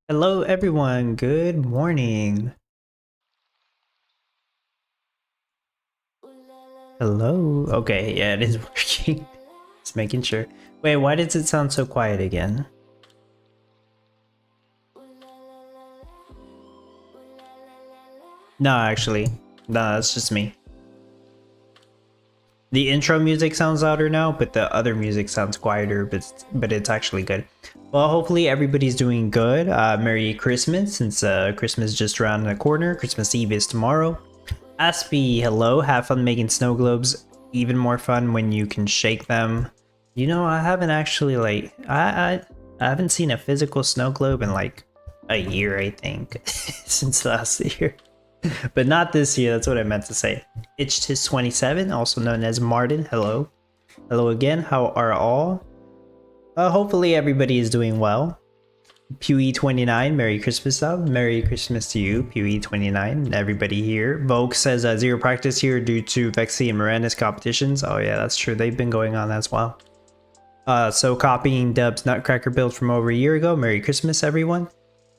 Hello everyone, good morning. Hello. Okay, yeah, it is working. Just making sure. Wait, why does it sound so quiet again? No, actually. No, that's just me. The intro music sounds louder now, but the other music sounds quieter, but it's actually good. Well, hopefully everybody's doing good. Merry Christmas, since Christmas just around the corner. Christmas Eve is tomorrow. Aspie, hello. Have fun making snow globes. Even more fun when you can shake them. You know, I haven't actually I haven't seen a physical snow globe in like a year, I think, since last year. But not this year, that's what I meant to say. Itchtis27, also known as Martin, hello. Hello again, how are all? Hopefully everybody is doing well. Pewee29, Merry Christmas love. Merry Christmas to you, Pewee29, everybody here. Vogue says zero practice here due to Vexy and Miranda's competitions. Oh yeah, that's true, they've been going on as well. So copying Dub's Nutcracker build from over a year ago. Merry Christmas, everyone.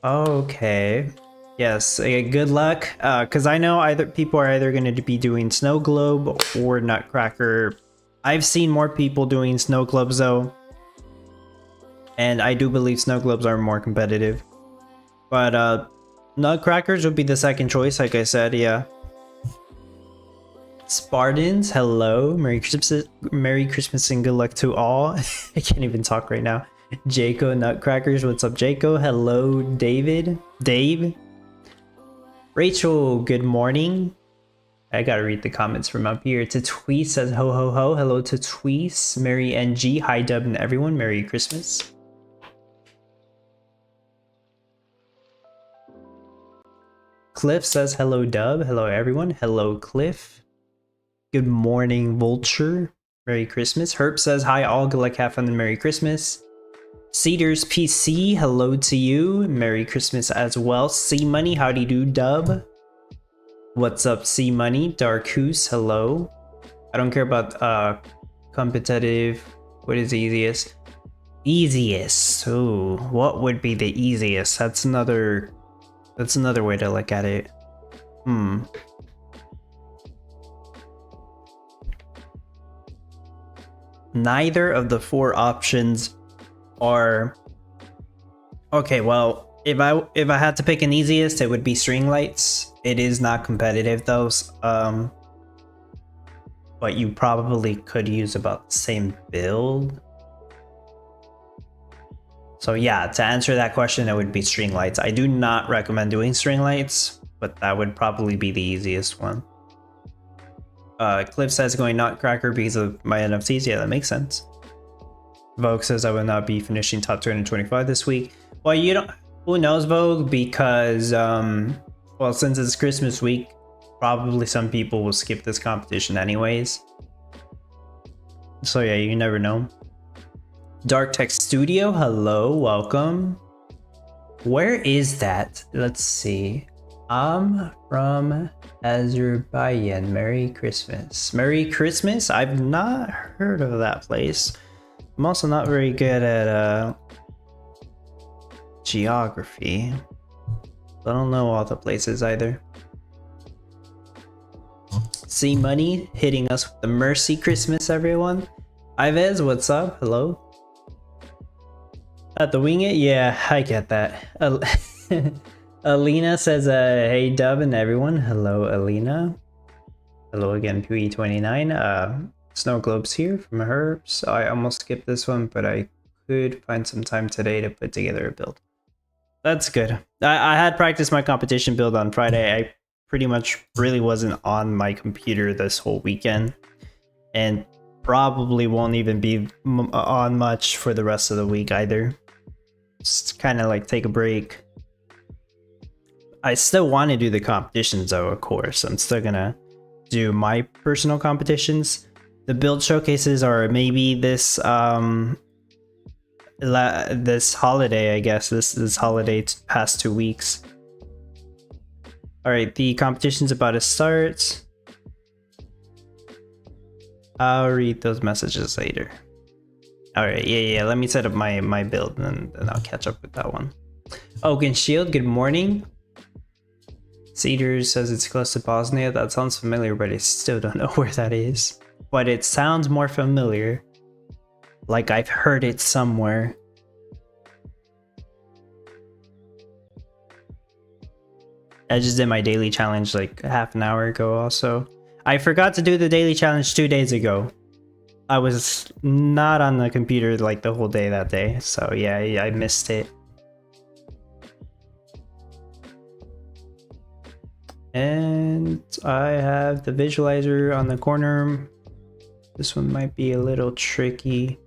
Okay. Yes, good luck, because I know people are either going to be doing Snow Globe or Nutcracker. I've seen more people doing Snow Globes though, and I do believe Snow Globes are more competitive. But Nutcrackers would be the second choice, like I said, yeah. Spartans, hello, Merry Christmas and good luck to all. I can't even talk right now. Jaco Nutcrackers, what's up, Jaco? Hello, Dave. Rachel, good morning. I gotta read the comments from up here. Tweese says ho ho ho. Hello to Tweese. Merry NG. Hi Dub and everyone. Merry Christmas. Cliff says hello Dub. Hello everyone. Hello Cliff. Good morning Vulture. Merry Christmas. Herp says hi all. Good luck, have fun and Merry Christmas. Cedars PC, hello to you. Merry Christmas as well. C Money, howdy do Dub. What's up, C Money? Darkus, hello. I don't care about competitive. What is easiest? Easiest. Oh, what would be the easiest? That's another way to look at it. Neither of the four options are okay. Well, if I had to pick an easiest, it would be string lights. It is not competitive though, but you probably could use about the same build. So yeah, to answer that question, it would be string lights. I do not recommend doing string lights, but that would probably be the easiest one. Cliff says going Nutcracker because of my NFTs. Yeah, that makes sense. Vogue says I will not be finishing top 225 this week. Well, you don't. Who knows, Vogue? Because well, since it's Christmas week, probably some people will skip this competition anyways. So yeah, you never know. Dark Tech Studio, hello, welcome. Where is that? Let's see. I'm from Azerbaijan. Merry Christmas. Merry Christmas? I've not heard of that place. I'm also not very good at geography. I don't know all the places either. C Money hitting us with the Mercy Christmas, everyone. Ives, what's up? Hello. At the wing it? Yeah, I get that. Alina says, hey Dub and everyone. Hello, Alina. Hello again, Pewee29. Snow globes here from her. So I almost skipped this one, but I could find some time today to put together a build. That's good. I had practiced my competition build on Friday. I pretty much really wasn't on my computer this whole weekend, and probably won't even be on much for the rest of the week either. Just kind of like take a break. I still want to do the competitions though, of course. I'm still gonna do my personal competitions. The build showcases are maybe this this holiday, I guess. This holiday past 2 weeks. All right, the competition's about to start. I'll read those messages later. All right, yeah. Let me set up my build and then I'll catch up with that one. Oaken Shield, good morning. Cedar says it's close to Bosnia. That sounds familiar, but I still don't know where that is. But it sounds more familiar. Like I've heard it somewhere. I just did my daily challenge like half an hour ago also. I forgot to do the daily challenge 2 days ago. I was not on the computer like the whole day that day. So yeah, I missed it. And I have the visualizer on the corner. This one might be a little tricky.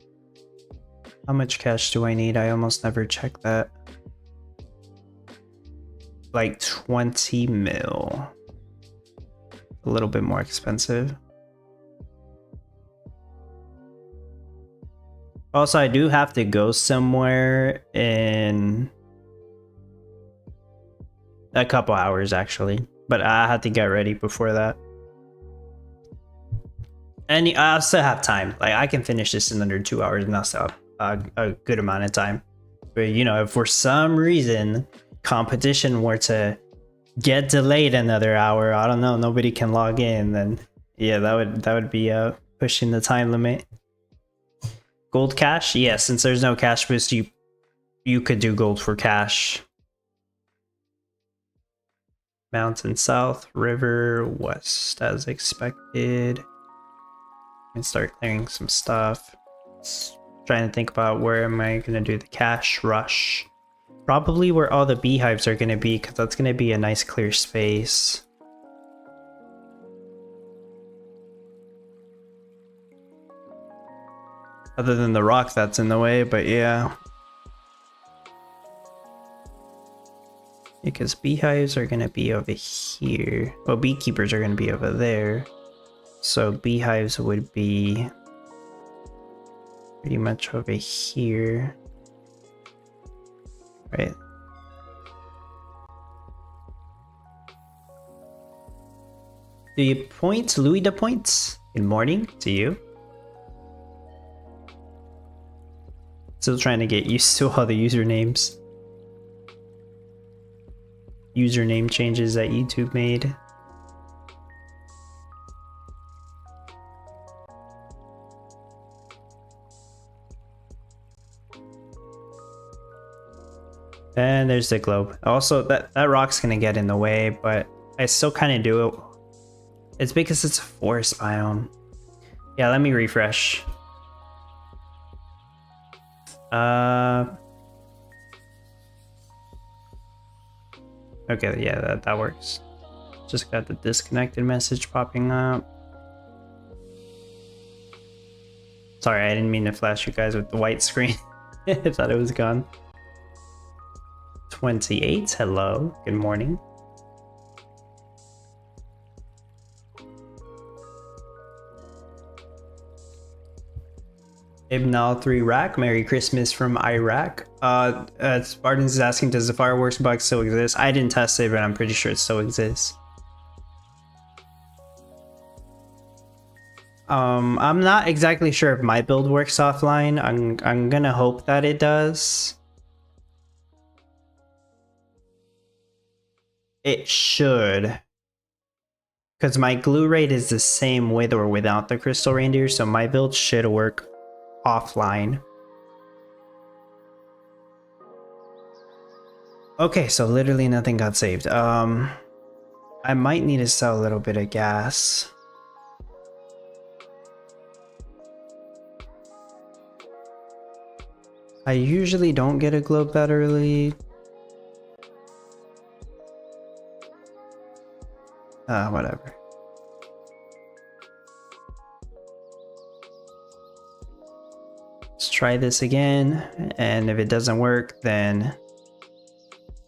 How much cash do I need? I almost never check that. Like 20 mil. A little bit more expensive. Also, I do have to go somewhere in a couple hours actually, but I have to get ready before that. And I still have time. Like I can finish this in under 2 hours and I'll still have a good amount of time. But you know, if for some reason competition were to get delayed another hour, I don't know, nobody can log in, then yeah, that would be pushing the time limit. Gold cash? Yeah, since there's no cash boost, you could do gold for cash. Mountain south, river west as expected. And start clearing some stuff. Trying to think about where am I gonna do the cash rush. Probably where all the beehives are gonna be, because that's gonna be a nice clear space. Other than the rock that's in the way, but yeah. Because beehives are gonna be over here. Well, beekeepers are gonna be over there. So beehives would be pretty much over here. Right. Do you point? Louis the points? Good morning to you. Still trying to get used to all the usernames. Username changes that YouTube made. And there's the globe. Also, that rock's gonna get in the way, but I still kind of do it. It's because it's a forest biome. Yeah, let me refresh. Okay, yeah, that works. Just got the disconnected message popping up. Sorry, I didn't mean to flash you guys with the white screen. I thought it was gone. 28, hello, good morning. Ibnal 3 Rack, Merry Christmas from Iraq. Spartans is asking, does the fireworks bug still exist? I didn't test it, but I'm pretty sure it still exists. I'm not exactly sure if my build works offline. I'm gonna hope that it does. It should. Because my glue rate is the same with or without the crystal reindeer, so my build should work offline. Okay, so literally nothing got saved. I might need to sell a little bit of gas. I usually don't get a globe that early. Whatever. Let's try this again, and if it doesn't work, then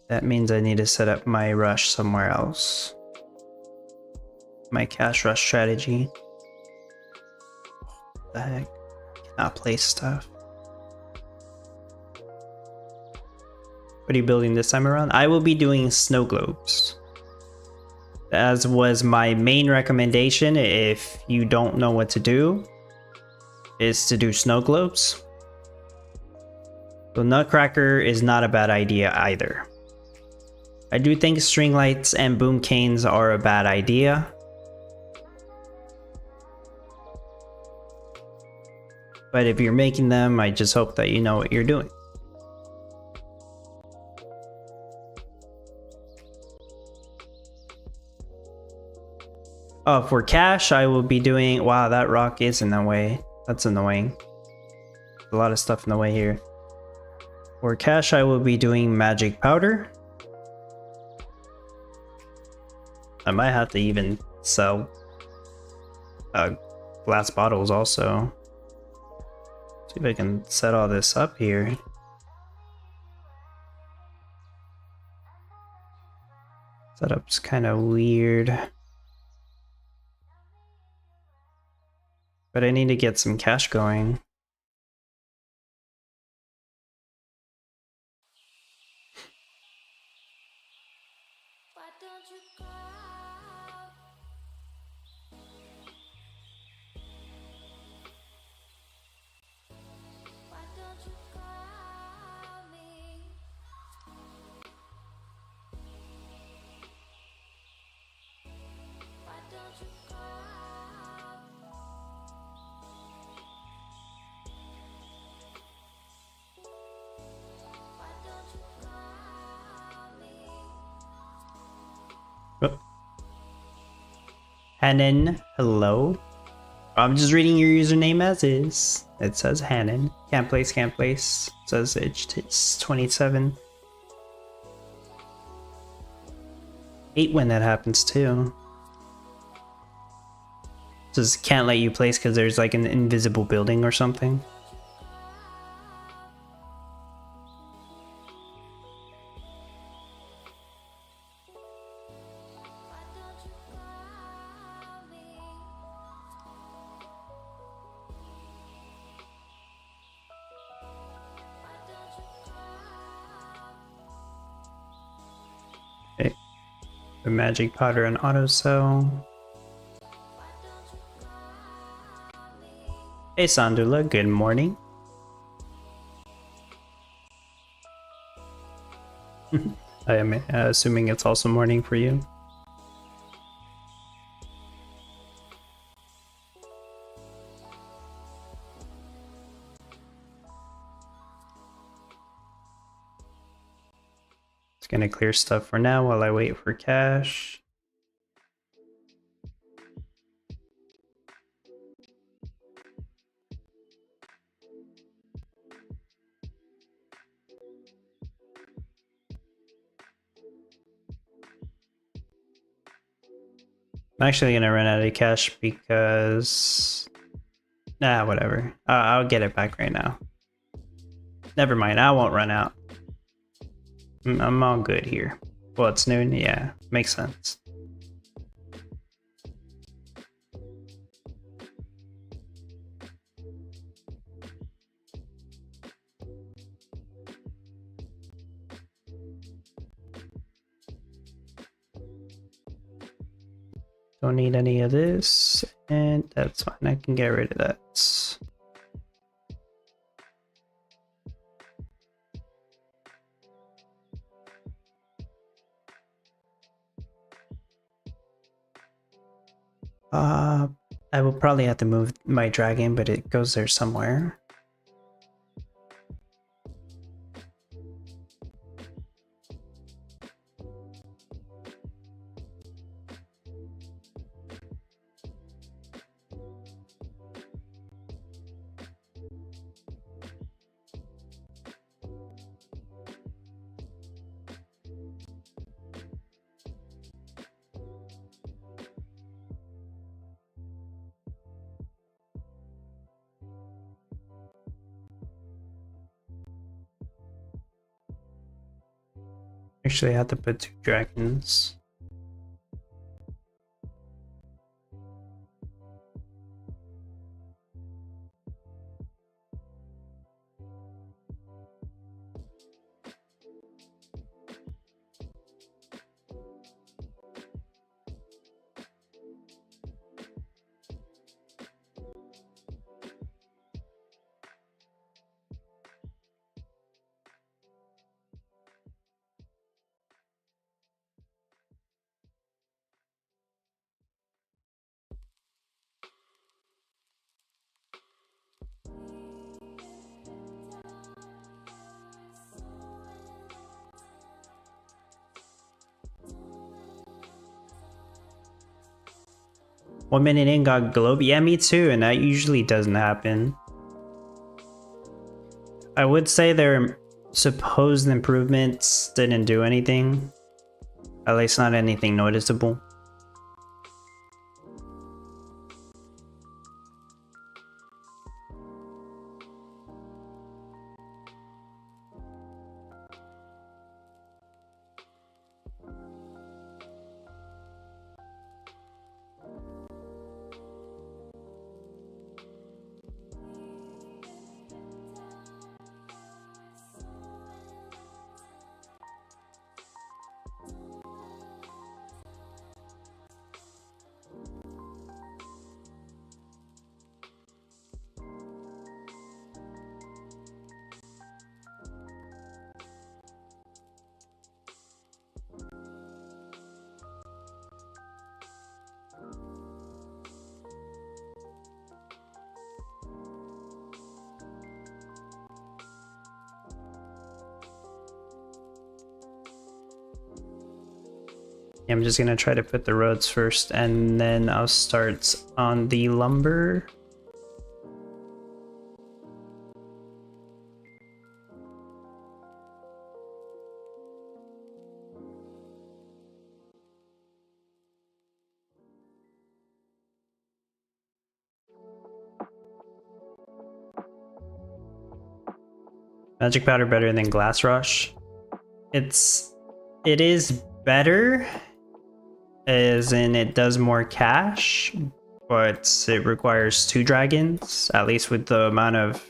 that means I need to set up my rush somewhere else. My cash rush strategy. What the heck? Cannot place stuff. What are you building this time around? I will be doing snow globes. As was my main recommendation, if you don't know what to do, is to do snow globes. So Nutcracker is not a bad idea either. I do think string lights and boom canes are a bad idea. But if you're making them, I just hope that you know what you're doing. For cash, I will be doing... Wow, that rock is in the way. That's annoying. A lot of stuff in the way here. For cash, I will be doing magic powder. I might have to even sell glass bottles also. See if I can set all this up here. Setup's kind of weird. But I need to get some cash going. Oh. Hannon, hello. I'm just reading your username as is. It says Hannon. Can't place, can't place. It says it's 27. Hate when that happens too. Just can't let you place because there's like an invisible building or something. Okay. The magic powder and auto cell. Hey Sandula, good morning. I am assuming it's also morning for you. Just gonna clear stuff for now while I wait for cash. I'm actually gonna run out of cash because... Nah, whatever. I'll get it back right now. Never mind, I won't run out. I'm all good here. Well, it's noon, yeah, makes sense. Don't need any of this, and that's fine. I can get rid of that. I will probably have to move my dragon, but it goes there somewhere. Actually, I had to put 2 dragons. One minute in, got globe. Yeah, me too, and that usually doesn't happen. I would say their supposed improvements didn't do anything. At least not anything noticeable. I'm just gonna try to put the roads first, and then I'll start on the lumber. Magic powder better than glass rush. It is better, as in it does more cash, but it requires 2 dragons, at least with the amount of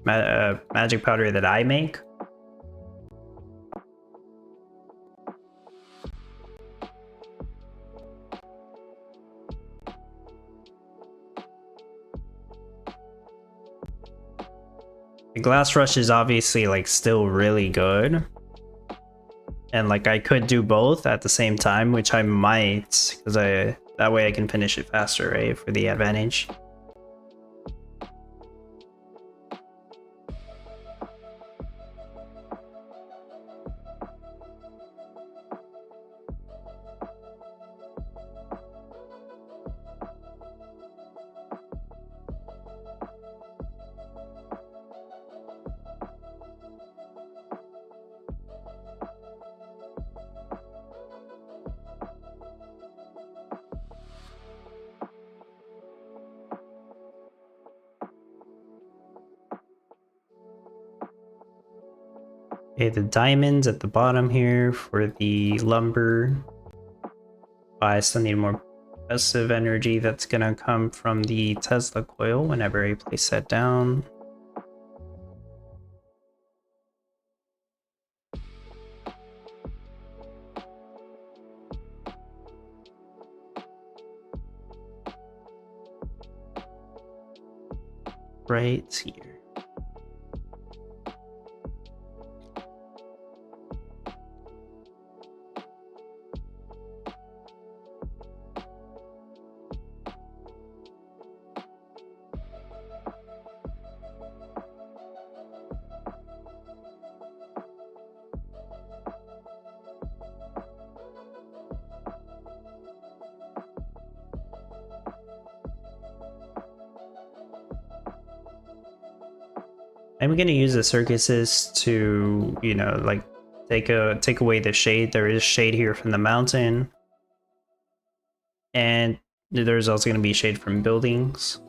magic powder that I make. The glass rush is obviously like still really good. And like I could do both at the same time, which I might, because that way I can finish it faster, right? For the advantage. Okay, the diamonds at the bottom here for the lumber. I still need more passive energy that's gonna come from the Tesla coil whenever I place that down. Right here. I'm gonna use the circuses to, you know, like take away the shade. There is shade here from the mountain, and there's also gonna be shade from buildings.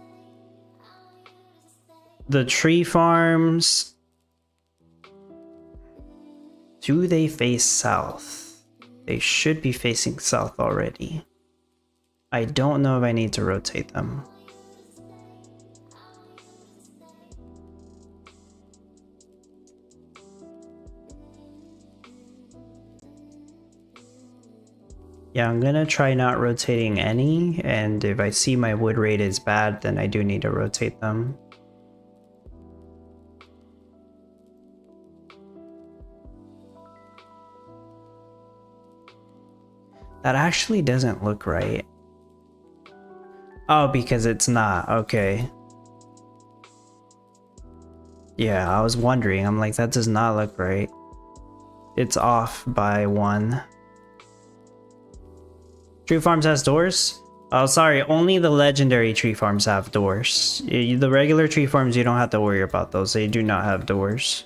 The tree farms, Do they face south? They should be facing south already. I don't know if I need to rotate them. Yeah, I'm gonna try not rotating any, and if I see my wood rate is bad, then I do need to rotate them. That actually doesn't look right. Oh, because it's not. Okay. Yeah, I was wondering. I'm like, that does not look right. It's off by 1. Tree Farms has doors? Oh, sorry. Only the legendary tree farms have doors. The regular tree farms, you don't have to worry about those. They do not have doors.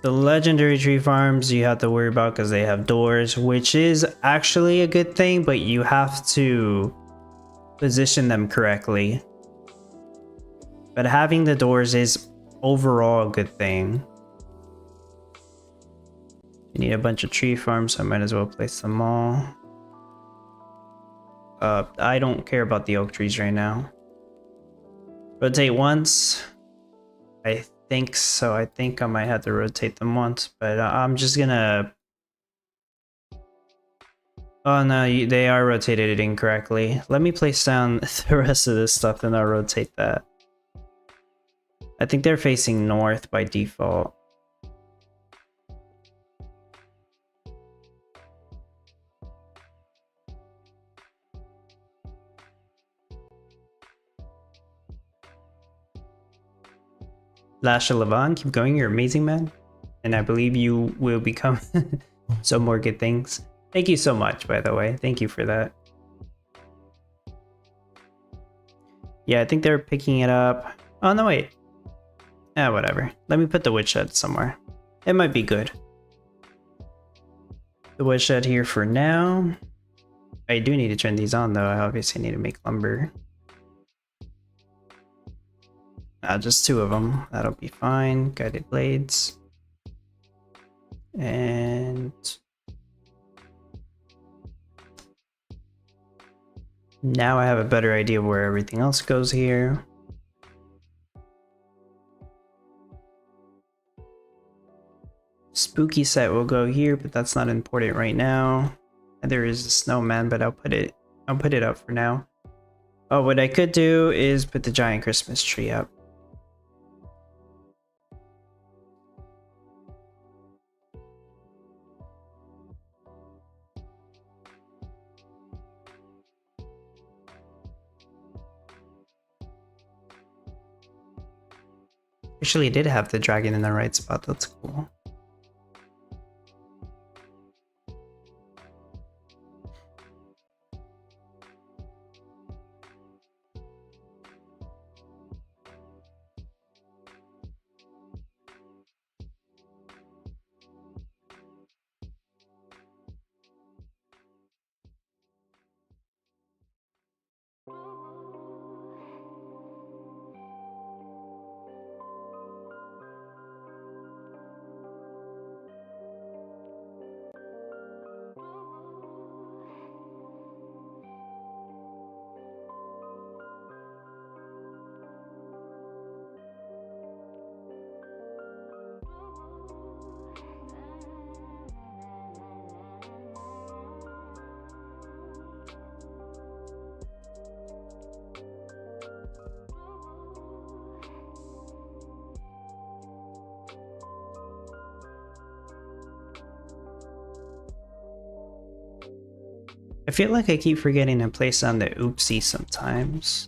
The legendary tree farms you have to worry about because they have doors, which is actually a good thing, but you have to position them correctly. But having the doors is overall a good thing. You need a bunch of tree farms, so I might as well place them all. I don't care about the oak trees right now. Rotate once. I think so. I think I might have to rotate them once, but I'm just gonna... Oh no, they are rotated incorrectly. Let me place down the rest of this stuff and I'll rotate that. I think they're facing north by default. Lasha Levon, keep going, you're amazing, man. And I believe you will become some more good things. Thank you so much, by the way. Thank you for that. Yeah, I think they're picking it up. Oh, no, wait. Whatever. Let me put the woodshed somewhere. It might be good. The woodshed here for now. I do need to turn these on, though. I obviously need to make lumber. Just 2 of them. That'll be fine. Guided blades. And... now I have a better idea of where everything else goes here. Spooky set will go here, but that's not important right now. There is a snowman, but I'll put it up for now. Oh, what I could do is put the giant Christmas tree up. Actually, it did have the dragon in the right spot. That's cool. I feel like I keep forgetting to place on the oopsie sometimes.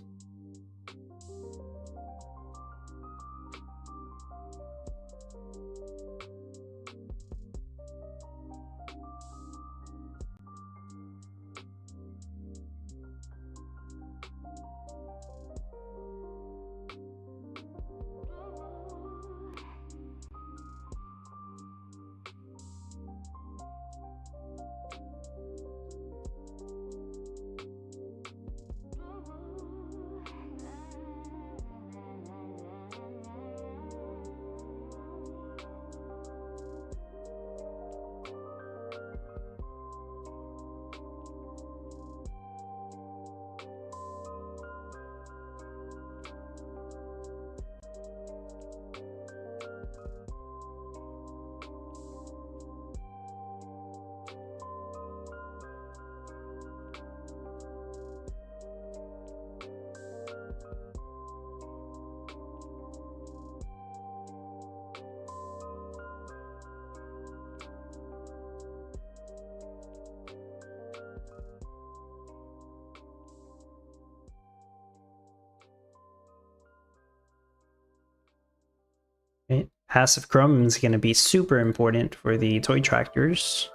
Passive chrome is going to be super important for the toy tractors.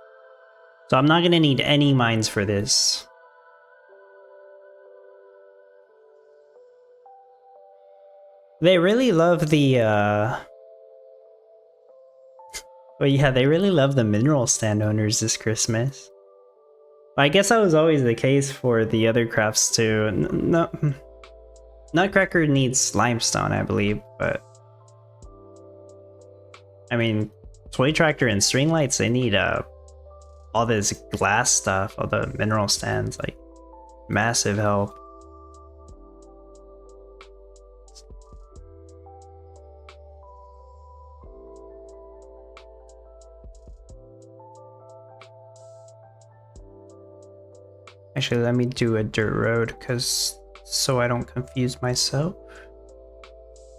So I'm not going to need any mines for this. They really love the, well, yeah, they really love the mineral stand owners this Christmas. I guess that was always the case for the other crafts too. No, Nutcracker needs limestone, I believe, but I mean, toy tractor and string lights, they need all this glass stuff, all the mineral stands, like massive help. Actually, let me do a dirt road, because so I don't confuse myself.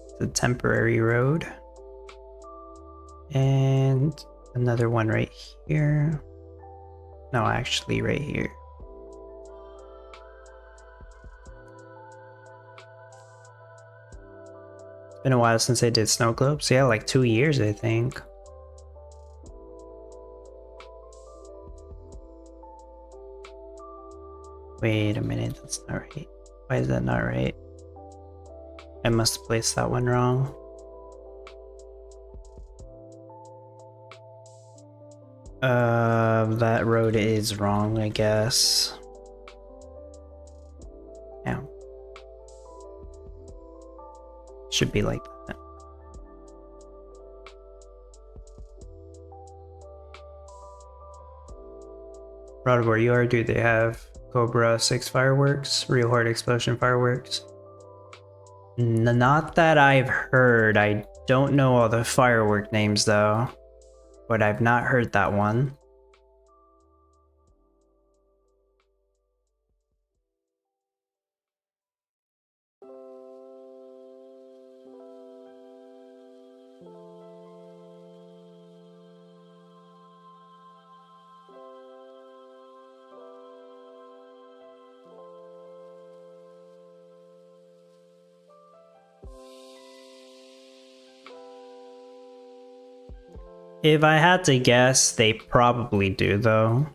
It's a temporary road. And another one right here. No, actually right here. It's been a while since I did snow globes. Yeah, like 2 years, I think. Wait a minute, that's not right. Why is that not right? I must have placed that one wrong. That road is wrong, I guess. Yeah. Should be like that. Rod, where you are, do they have Cobra 6 fireworks? Real Hard Explosion fireworks? Not that I've heard. I don't know all the firework names though. But I've not heard that one. If I had to guess, they probably do though.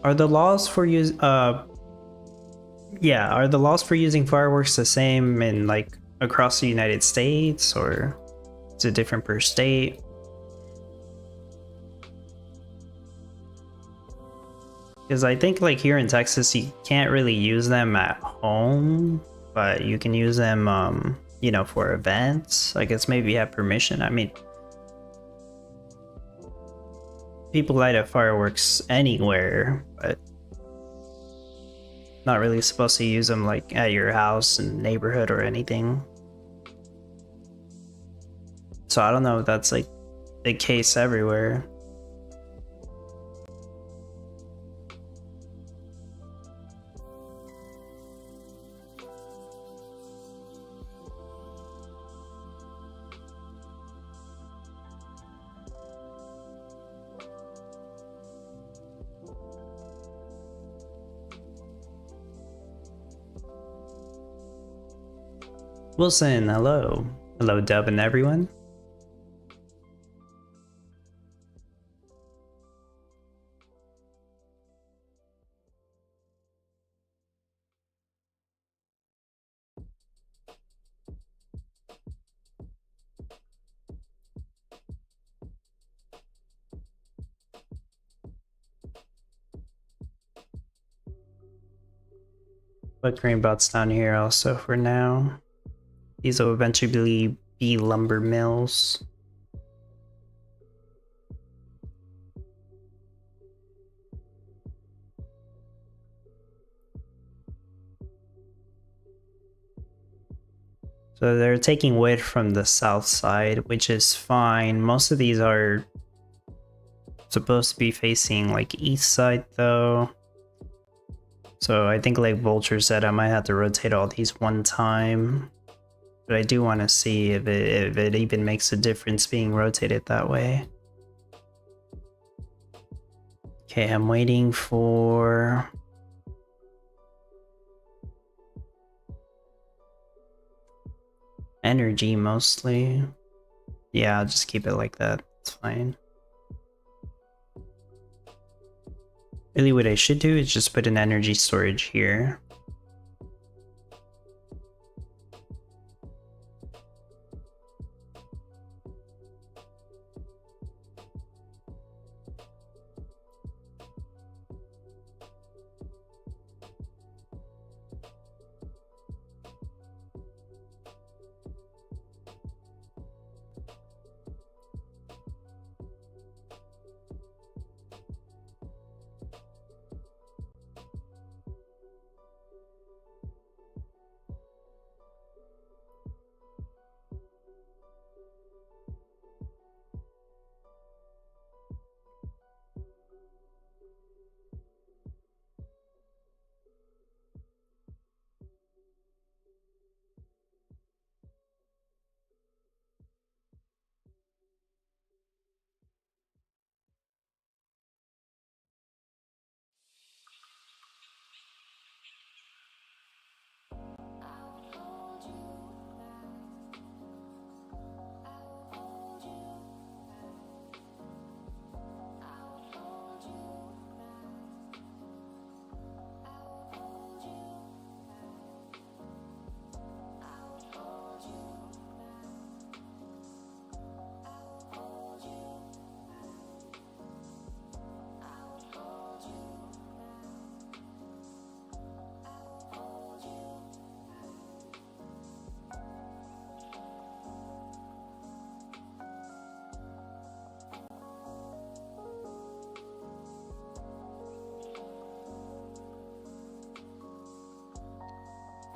Are the laws for are the laws for using fireworks the same in like across the United States, or is it different per state? Because I think like here in Texas, you can't really use them at home, but you can use them, you know, for events. I guess maybe you have permission. I mean, people light up fireworks anywhere, but not really supposed to use them like at your house and neighborhood or anything. So I don't know if that's like the case everywhere. Wilson, hello. Hello, Dub and everyone. Put green bots down here also for now. These will eventually be lumber mills. So they're taking wood from the south side, which is fine. Most of these are supposed to be facing like east side though. So I think like Vulture said, I might have to rotate all these one time. But I do want to see if it even makes a difference being rotated that way. Okay, I'm waiting for... energy mostly. Yeah, I'll just keep it like that. It's fine. Really what I should do is just put an energy storage here.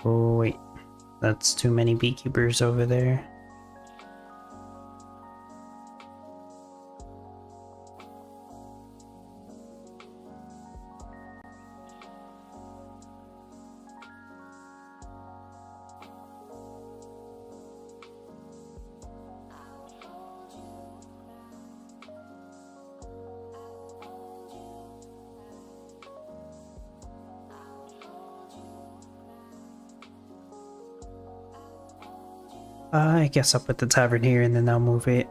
Oh wait, that's too many beekeepers over there. I guess I'll put the tavern here and then I'll move it.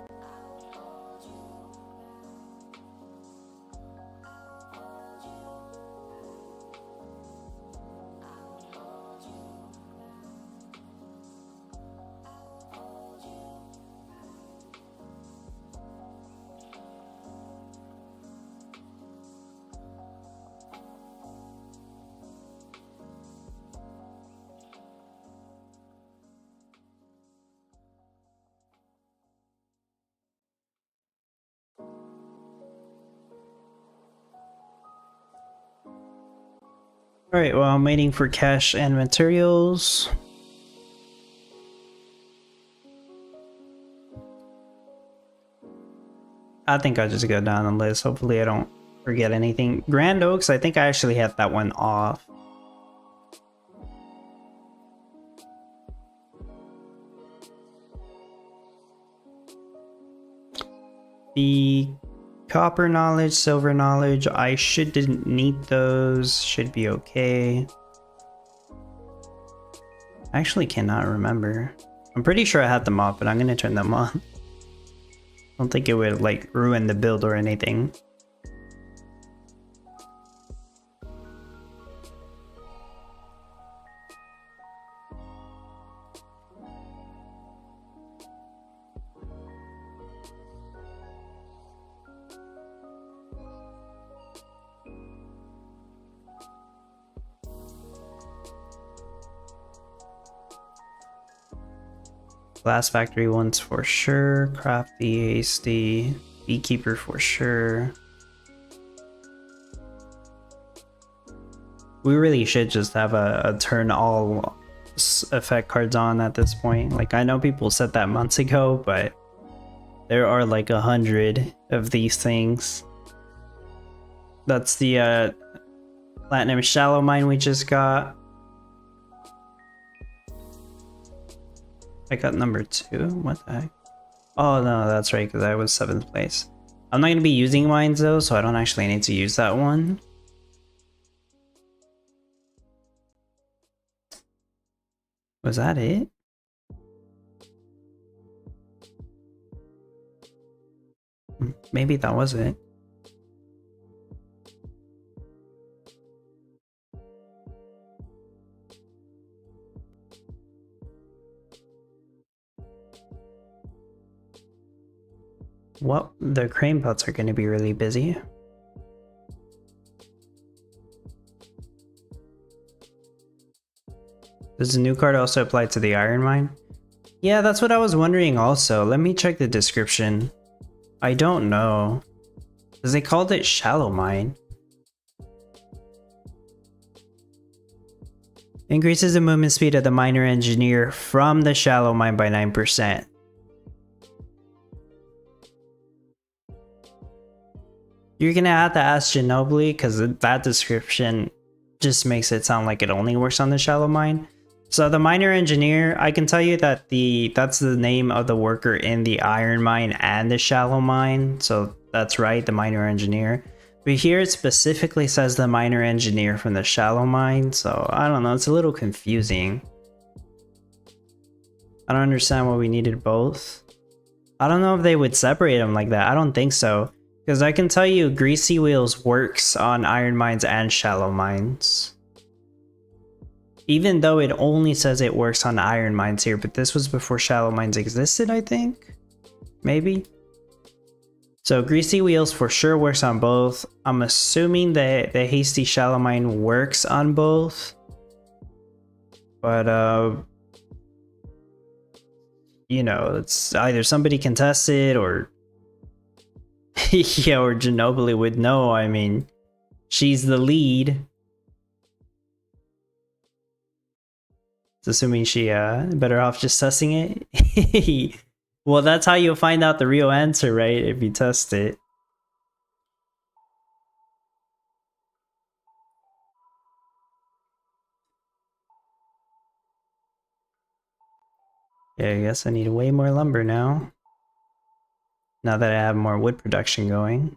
Alright, well, I'm waiting for cash and materials. I think I'll just go down the list. Hopefully I don't forget anything. Grand Oaks, I think I actually had that one off. The copper knowledge, silver knowledge, I didn't need those. Should be okay. I actually cannot remember. I'm pretty sure I had them off, but I'm gonna turn them on. I don't think it would like ruin the build or anything. Glass factory ones for sure. Crafty, hasty, beekeeper for sure. We really should just have a turn all effect cards on at this point. Like, I know people said that months ago, but there are like 100 of these things. That's the platinum shallow mine we just got. I got number 2. What the heck? Oh no, that's right, because I was 7th place. I'm not going to be using mines though, so I don't actually need to use that one. Was that it? Maybe that was it. Well, the crane boats are going to be really busy. Does the new card also apply to the iron mine? Yeah, that's what I was wondering also. Let me check the description. I don't know. Because they called it shallow mine. Increases the movement speed of the miner engineer from the shallow mine by 9%. You're gonna have to ask Ginobili because that description just makes it sound like it only works on the shallow mine. So the miner engineer, I can tell you that that's the name of the worker in the iron mine and the shallow mine. So that's right, the miner engineer. But here it specifically says the miner engineer from the shallow mine. So I don't know, it's a little confusing. I don't understand why we needed both. I don't know if they would separate them like that. I don't think so. Because I can tell you Greasy Wheels works on iron mines and shallow mines. Even though it only says it works on iron mines here, but this was before shallow mines existed, I think? Maybe? So Greasy Wheels for sure works on both. I'm assuming that the Hasty Shallow Mine works on both. But, you know, it's either somebody can test it or... yeah, or Ginobili would know. I mean, she's the lead. It's assuming she better off just testing it. Well, that's how you'll find out the real answer, right? If you test it. Yeah, I guess I need way more lumber now. Now that I have more wood production going.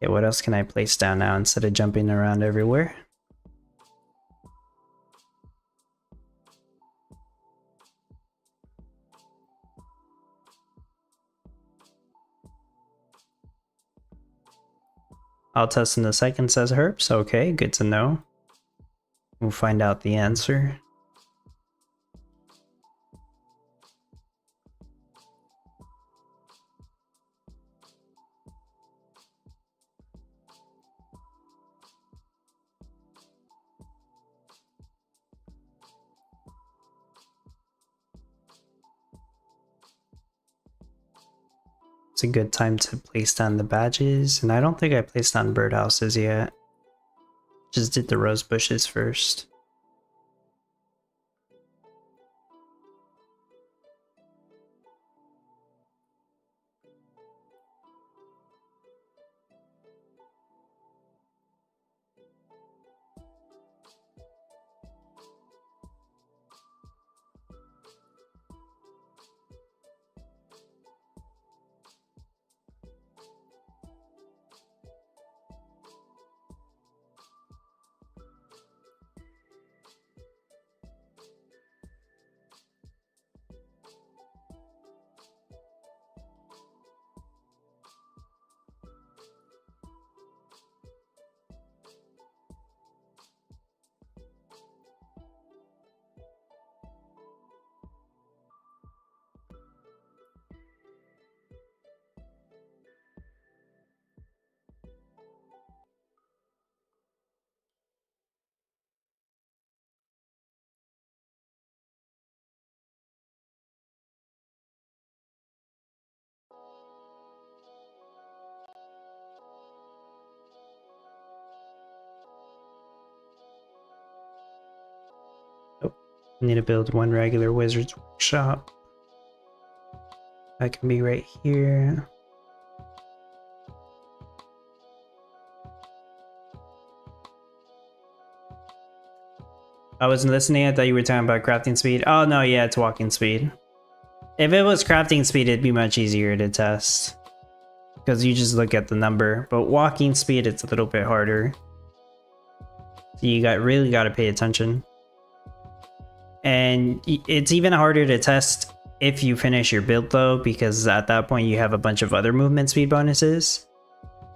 Okay, what else can I place down now instead of jumping around everywhere? I'll test in a second, says Herbs. Okay, good to know. We'll find out the answer. It's a good time to place down the badges, and I don't think I placed down birdhouses yet. Just did the rose bushes first. Oh, I need to build one regular wizard's workshop. That can be right here. I wasn't listening. I thought you were talking about crafting speed. Oh no, yeah, it's walking speed. If it was crafting speed, it'd be much easier to test. Because you just look at the number. But walking speed, it's a little bit harder. So you really got to pay attention. And it's even harder to test if you finish your build though, because at that point you have a bunch of other movement speed bonuses.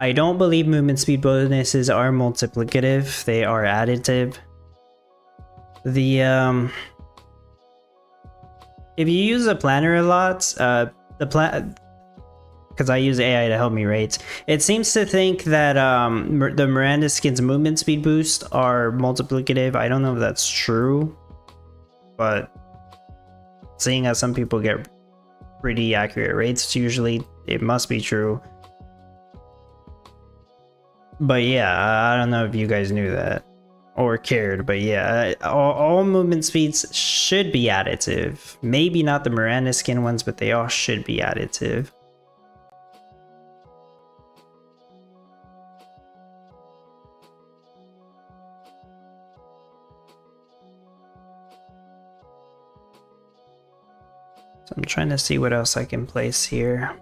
I don't believe movement speed bonuses are multiplicative, they are additive. If you use a planner a lot, because I use AI to help me rate, it seems to think that the Miranda skins movement speed boost are multiplicative. I don't know if that's true, but seeing as some people get pretty accurate rates, usually it must be true. But yeah, I don't know if you guys knew that or cared, but yeah, all movement speeds should be additive. Maybe not the Miranda skin ones, but they all should be additive. So I'm trying to see what else I can place here.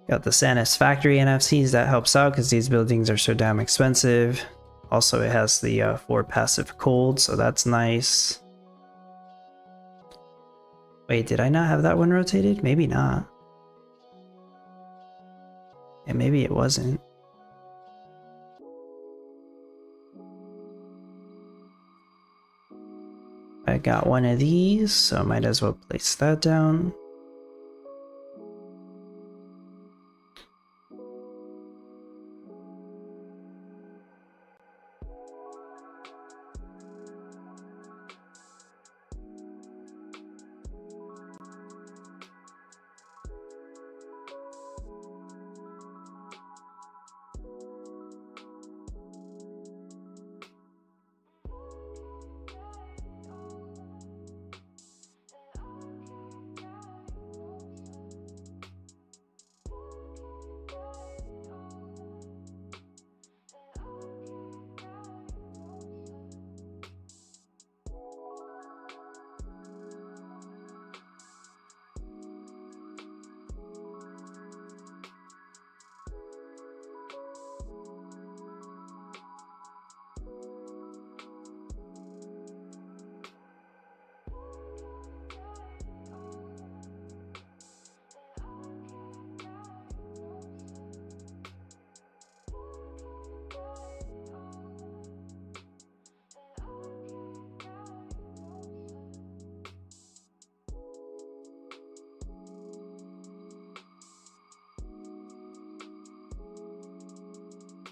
Got the Satisfactory NFCs, that helps out because these buildings are so damn expensive. Also, it has the 4 passive cold, so that's nice. Wait, did I not have that one rotated? Maybe not. Yeah, maybe it wasn't. I got one of these, so I might as well place that down.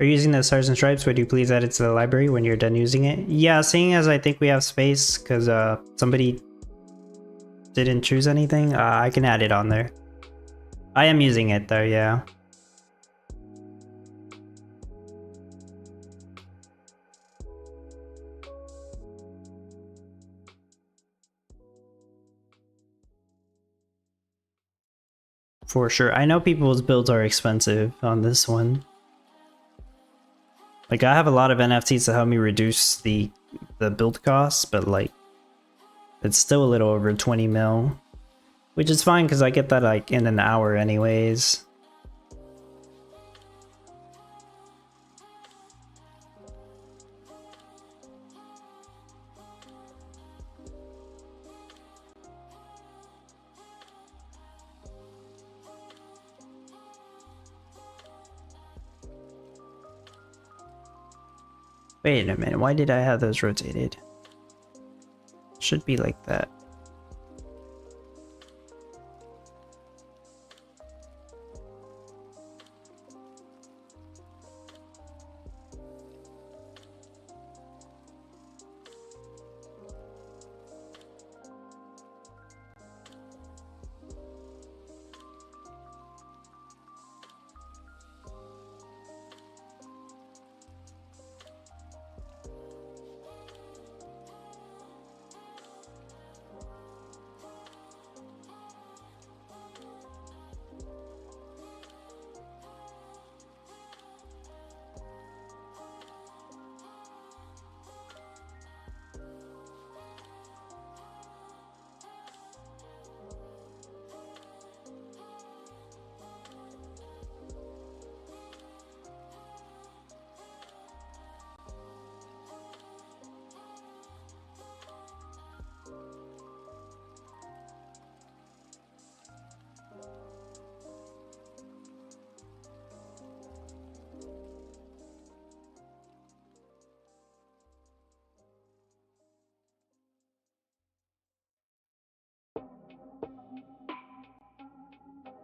Are you using the Stars and Stripes? Would you please add it to the library when you're done using it? Yeah, seeing as I think we have space because somebody didn't choose anything, I can add it on there. I am using it though, yeah. For sure. I know people's builds are expensive on this one. Like, I have a lot of NFTs to help me reduce the build costs, but like, it's still a little over 20 mil. Which is fine, because I get that like in an hour anyways. Wait a minute, why did I have those rotated? Should be like that.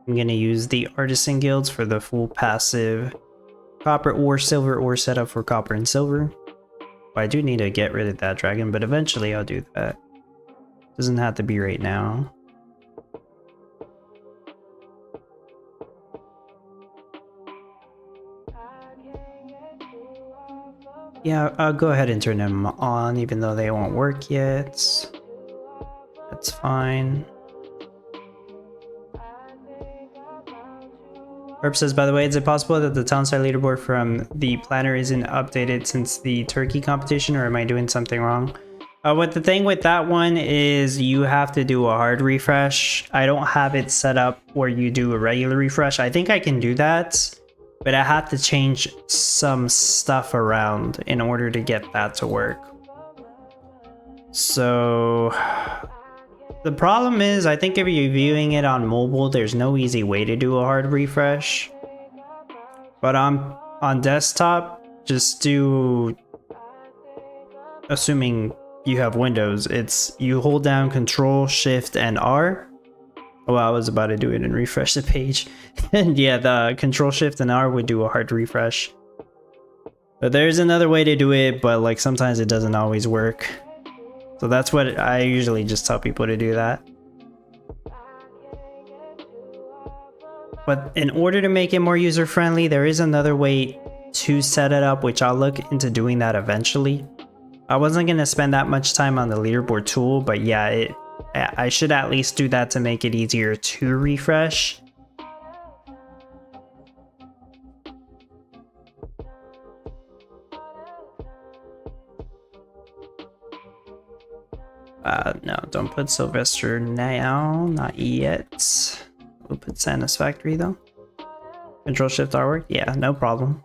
I'm gonna use the artisan guilds for the full passive copper or silver ore setup for copper and silver. But I do need to get rid of that dragon, but eventually I'll do that. Doesn't have to be right now. Yeah, I'll go ahead and turn them on even though they won't work yet. That's fine. Herb says, by the way, is it possible that the townside leaderboard from the planner isn't updated since the turkey competition, or am I doing something wrong? What the thing with that one is you have to do a hard refresh. I don't have it set up where you do a regular refresh. I think I can do that, but I have to change some stuff around in order to get that to work. So the problem is, I think if you're viewing it on mobile, there's no easy way to do a hard refresh. But on desktop, just do, assuming you have Windows, it's you hold down Control, Shift, and R. Oh, I was about to do it and refresh the page. And yeah, the Control, Shift, and R would do a hard refresh. But there's another way to do it, but like sometimes it doesn't always work. So that's what I usually just tell people to do that. But in order to make it more user-friendly, there is another way to set it up, which I'll look into doing that eventually. I wasn't going to spend that much time on the leaderboard tool, but yeah, I should at least do that to make it easier to refresh. No, don't put Sylvester now, not yet. We'll put Satisfactory though. Control Shift R work? Yeah, no problem.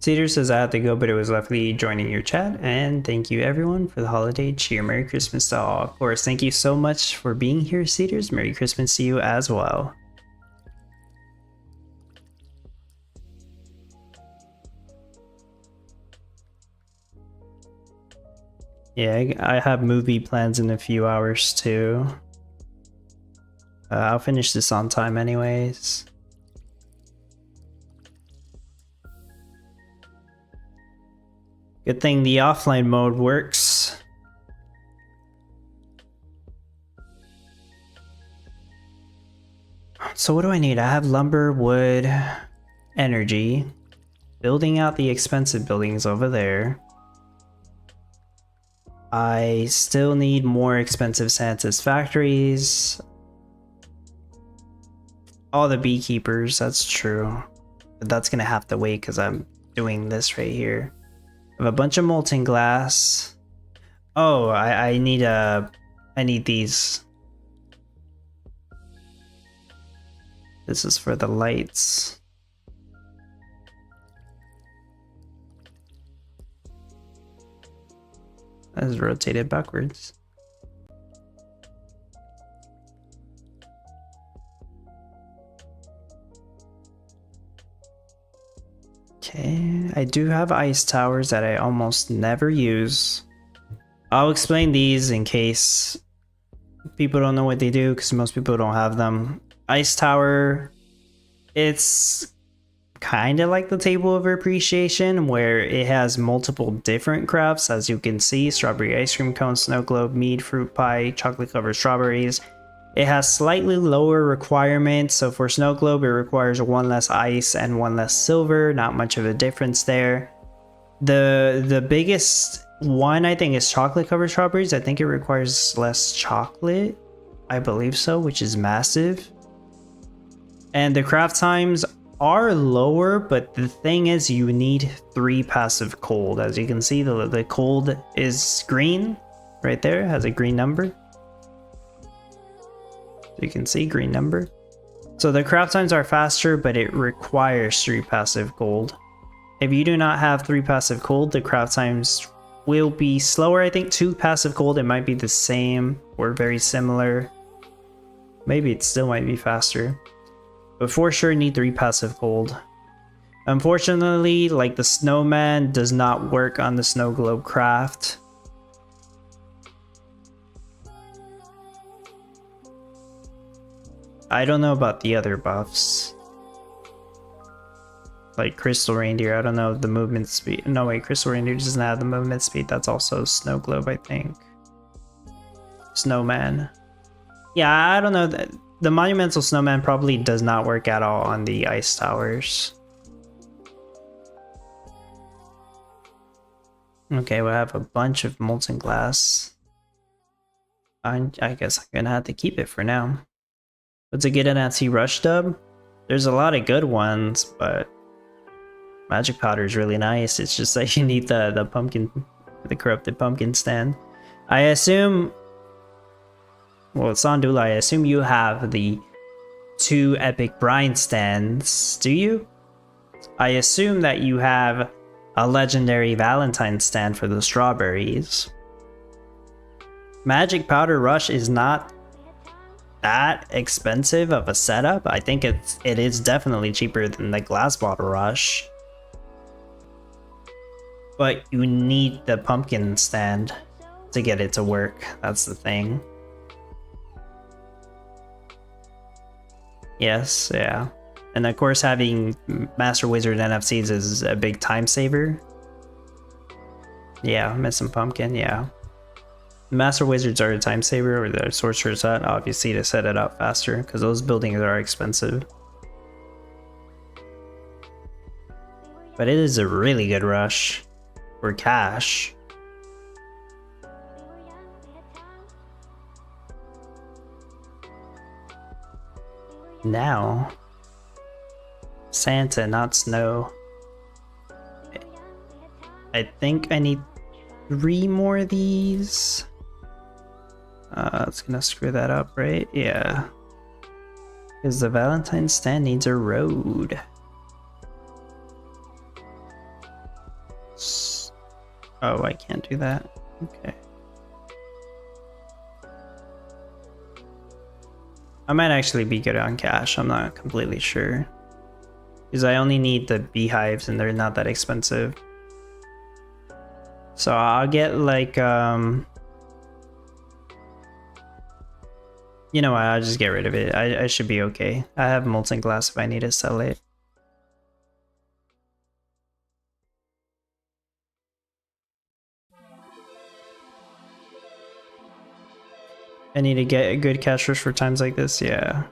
Cedar says I had to go, but it was lovely joining your chat, and thank you everyone for the holiday cheer. Merry Christmas to all. Of course, thank you so much for being here, Cedars. Merry Christmas to you as well. Yeah, I have movie plans in a few hours too. I'll finish this on time anyways. Good thing the offline mode works. So what do I need? I have lumber, wood, energy. Building out the expensive buildings over there. I still need more expensive satisfactories. All the beekeepers, that's true. But that's gonna have to wait because I'm doing this right here. I have a bunch of molten glass. Oh, I need these. This is for the lights. That is rotated backwards. Okay, I do have ice towers that I almost never use. I'll explain these in case people don't know what they do, because most people don't have them. Ice tower, it's kind of like the table of appreciation, where it has multiple different crafts, as you can see: strawberry ice cream cone, snow globe, mead, fruit pie, chocolate covered strawberries. It has slightly lower requirements, so for snow globe it requires 1 less ice and 1 less silver. Not much of a difference there. The biggest one I think is chocolate covered strawberries. I think it requires less chocolate, I believe so, which is massive. And the craft times are lower, but the thing is you need 3 passive cold. As you can see, the cold is green right there, it has a green number. So you can see green number. So the craft times are faster, but it requires 3 passive gold. If you do not have 3 passive gold, the craft times will be slower. I think 2 passive gold, it might be the same or very similar. Maybe it still might be faster. But for sure need 3 passive gold. Unfortunately, like the snowman does not work on the snow globe craft. I don't know about the other buffs. Like Crystal Reindeer, I don't know the movement speed. No, wait, Crystal Reindeer doesn't have the movement speed. That's also Snow Globe, I think. Snowman. Yeah, I don't know. The Monumental Snowman probably does not work at all on the Ice Towers. Okay, we have a bunch of Molten Glass. I guess I'm gonna have to keep it for now. But to get an anti Rush dub, there's a lot of good ones, but Magic Powder is really nice. It's just like you need the pumpkin, the corrupted pumpkin stand. I assume, well, Sandula, I assume you have the 2 epic brine stands, do you? I assume that you have a legendary Valentine stand for the strawberries. Magic Powder Rush is not that expensive of a setup. I think it is definitely cheaper than the Glass Bottle Rush. But you need the pumpkin stand to get it to work. That's the thing. Yes, yeah. And of course having Master Wizard NFCs is a big time saver. Yeah, missing pumpkin, yeah. Master Wizards are a time saver, or the Sorcerer's Hut, obviously, to set it up faster, because those buildings are expensive. But it is a really good rush for cash. Now, Santa, not snow. I think I need 3 more of these. It's gonna screw that up, right? Yeah. Because the Valentine stand needs a road. Oh, I can't do that. Okay. I might actually be good on cash. I'm not completely sure. Because I only need the beehives and they're not that expensive. So I'll get like, you know what, I'll just get rid of it. I should be okay. I have Molten Glass if I need to sell it. I need to get a good cash rush for times like this, yeah.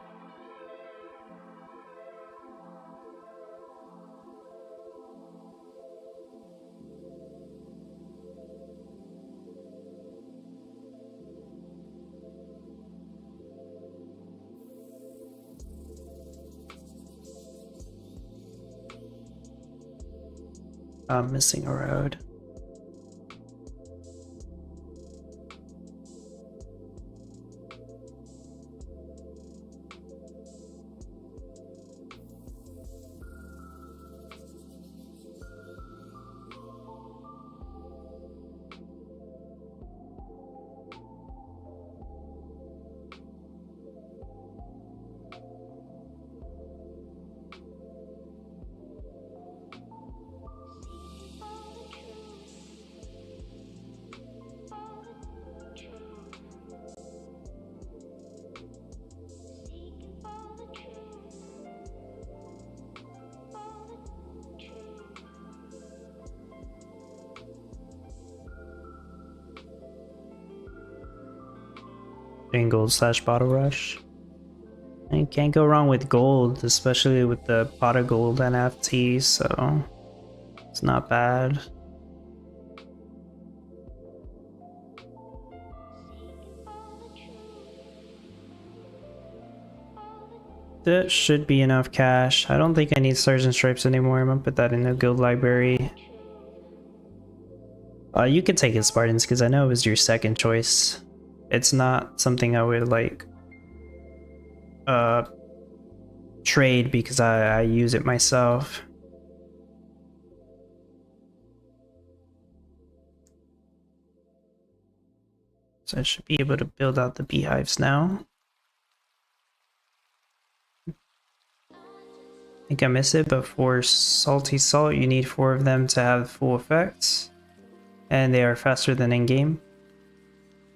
I'm missing a road. Doing gold/bottle rush. And can't go wrong with gold, especially with the pot of gold NFT, so it's not bad. That should be enough cash. I don't think I need Stars and Stripes anymore. I'm gonna put that in the guild library. You could take it Spartans because I know it was your second choice. It's not something I would like trade because I use it myself. So I should be able to build out the beehives now. I think I missed it, but for Salty Salt you need 4 of them to have full effects. And they are faster than in-game.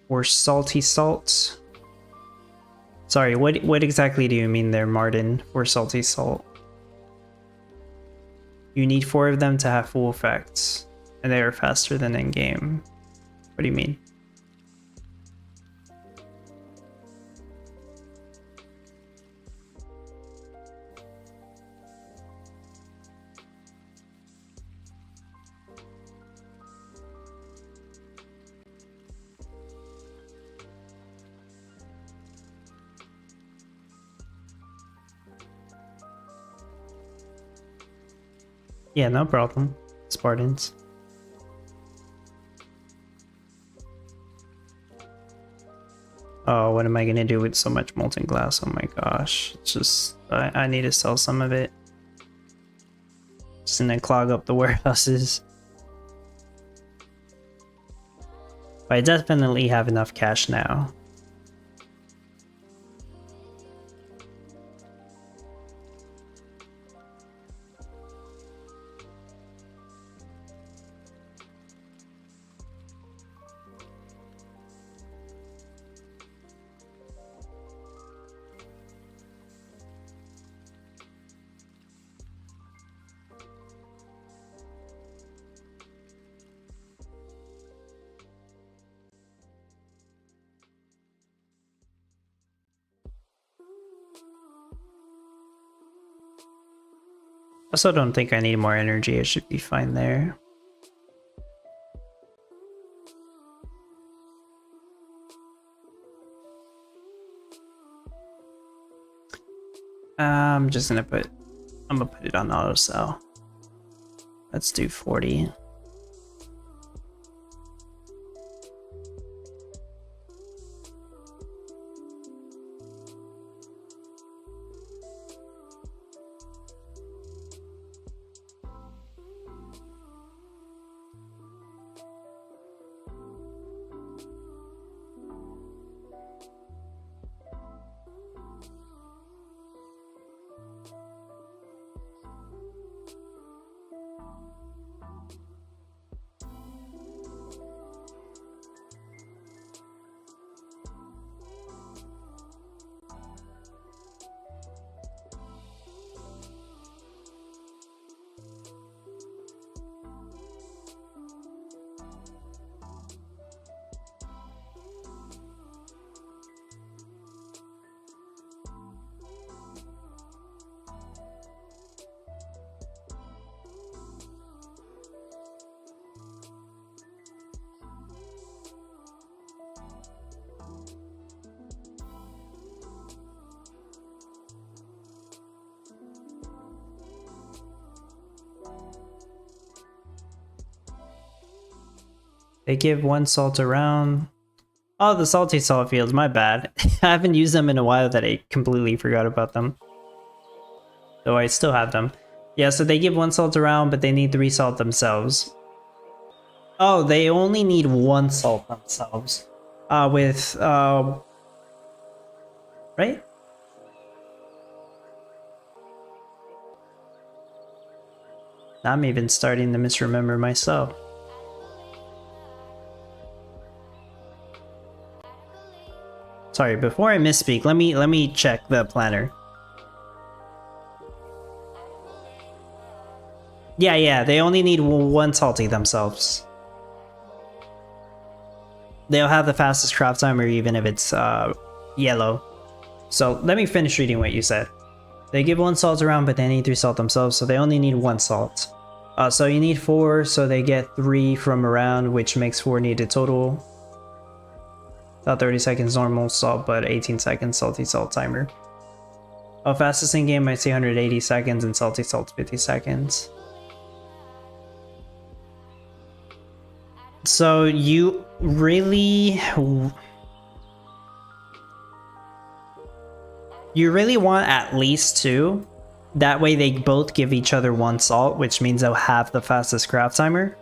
For Salty Salt, Sorry, what exactly do you mean there, Martin, for salty salt? You need 4 of them to have full effects, and they are faster than in game. What do you mean? Yeah, no problem, Spartans. Oh, what am I gonna do with so much molten glass? Oh my gosh, it's just, I need to sell some of it. Just gonna clog up the warehouses. But I definitely have enough cash now. Also don't think I need more energy, I should be fine there. I'm gonna put it on auto sell. Let's do 40. They give 1 salt around. Oh, the salty salt fields, my bad. I haven't used them in a while that I completely forgot about them. Though I still have them. Yeah, so they give 1 salt around, but they need 3 salt themselves. Oh, they only need 1 salt themselves. Right? I'm even starting to misremember myself. Sorry, before I misspeak, let me check the planner. Yeah, they only need 1 salty themselves. They'll have the fastest craft timer even if it's yellow. So let me finish reading what you said. They give 1 salt around, but they need 3 salt themselves, so they only need 1 salt. So you need 4, so they get 3 from around, which makes 4 needed total. About 30 seconds normal salt, but 18 seconds salty salt timer. Fastest in game I see 180 seconds and salty salt 50 seconds. So you really want at least 2. That way they both give each other 1 salt, which means they'll have the fastest craft timer.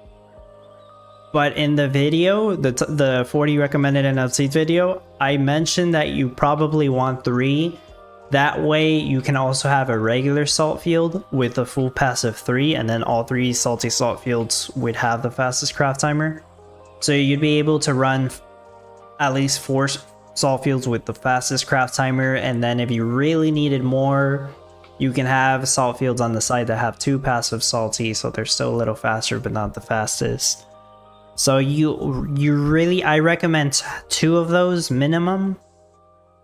But in the video, the 40 recommended NLT video, I mentioned that you probably want 3. That way you can also have a regular salt field with a full passive 3, and then all 3 salty salt fields would have the fastest craft timer. So you'd be able to run at least salt fields with the fastest craft timer, and then if you really needed more, you can have salt fields on the side that have 2 passive salty, so they're still a little faster but not the fastest. So I recommend 2 of those minimum,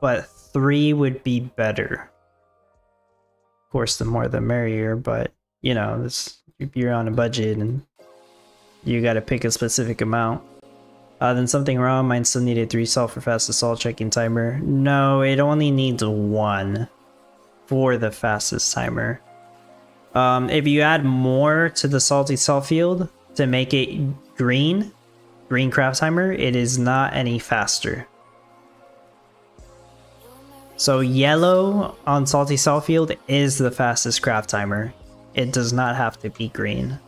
but 3 would be better. Of course, the more the merrier, but you know, if you're on a budget and you gotta pick a specific amount. Then something wrong, mine still needed 3 salt for fastest salt checking timer. No, it only needs 1 for the fastest timer. If you add more to the salty salt field to make it green craft timer, it is not any faster. So yellow on salty salt field is the fastest craft timer. It does not have to be green.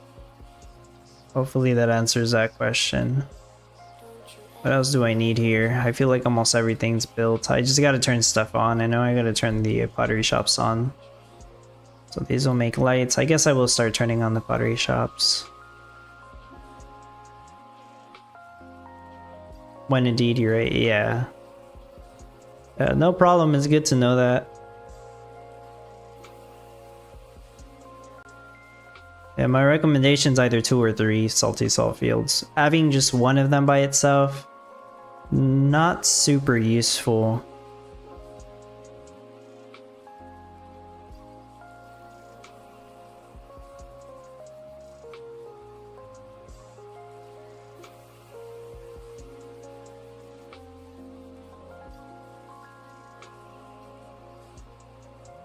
Hopefully that answers that question. What else do I need here? I feel like almost everything's built. I just gotta turn stuff on. I know I gotta turn the pottery shops on. So these will make lights. I guess I will start turning on the pottery shops. When indeed you're right, yeah. No problem, it's good to know that. Yeah, my recommendation's either 2 or 3 salty salt fields. Having just one of them by itself, not super useful.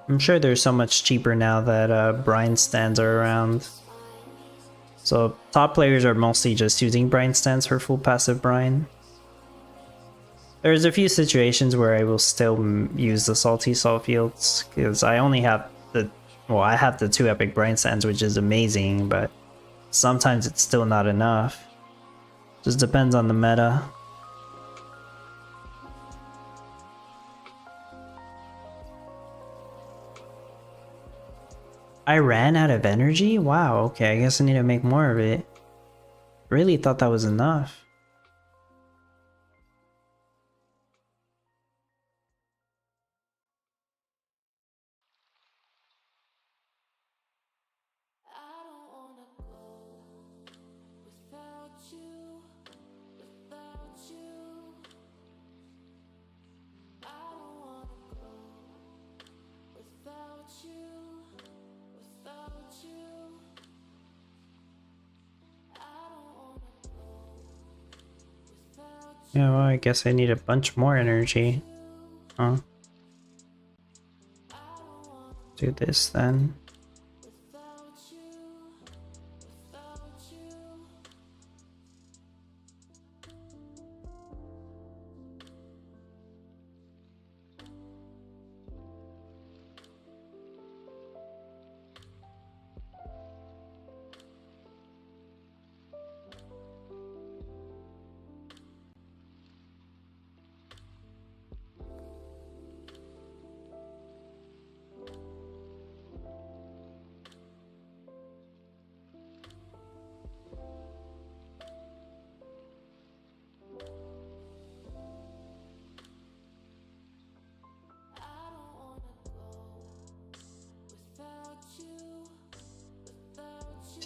I'm sure they're so much cheaper now that brine stands are around. So top players are mostly just using brine stands for full passive brine. There's a few situations where I will still use the salty salt fields because I only have I have the 2 epic brine stands, which is amazing, but sometimes it's still not enough. Just depends on the meta. I ran out of energy? Wow, okay, I guess I need to make more of it. Really thought that was enough. Yeah, well, I guess I need a bunch more energy. Huh? Do this then.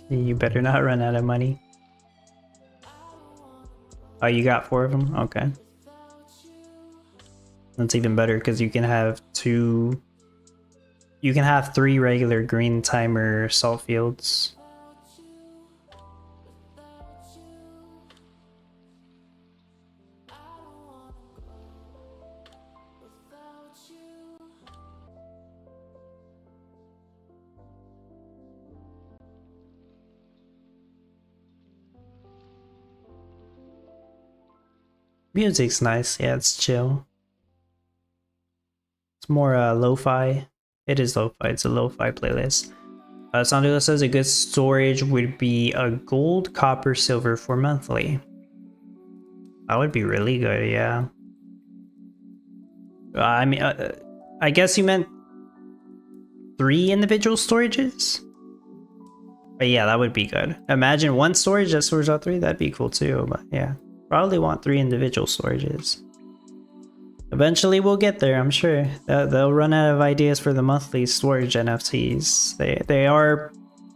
You better not run out of money. Oh, you got 4 of them? Okay. That's even better because you can have 3 regular green timer salt fields. Music's nice, yeah, it's chill. It's more lo-fi. It is lo-fi, it's a lo-fi playlist. Sandula says a good storage would be a gold, copper, silver for monthly. That would be really good, yeah. I mean, I guess you meant 3 individual storages? But yeah, that would be good. Imagine 1 storage that stores out 3, that'd be cool too, but yeah. Probably want 3 individual storages. Eventually we'll get there, I'm sure. They'll run out of ideas for the monthly storage NFTs. They are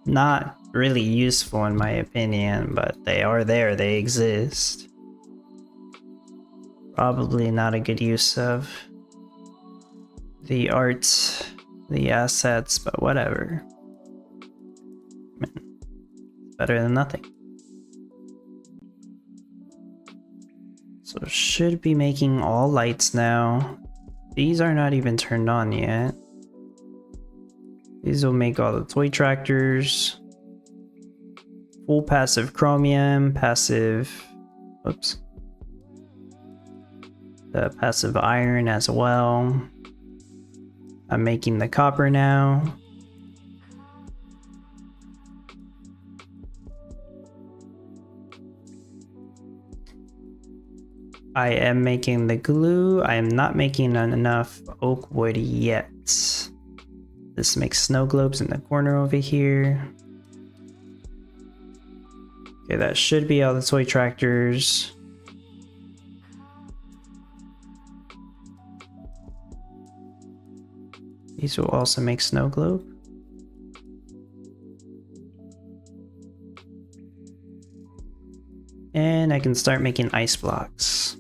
not really useful in my opinion, but they are there, they exist. Probably not a good use of the art, the assets, but whatever. Better than nothing. So should be making all lights now. These are not even turned on yet. These will make all the toy tractors. Full passive chromium, passive, oops. The passive iron as well. I'm making the copper now. I am making the glue. I am not making enough oak wood yet. This makes snow globes in the corner over here. Okay, that should be all the toy tractors. These will also make snow globe. And I can start making ice blocks.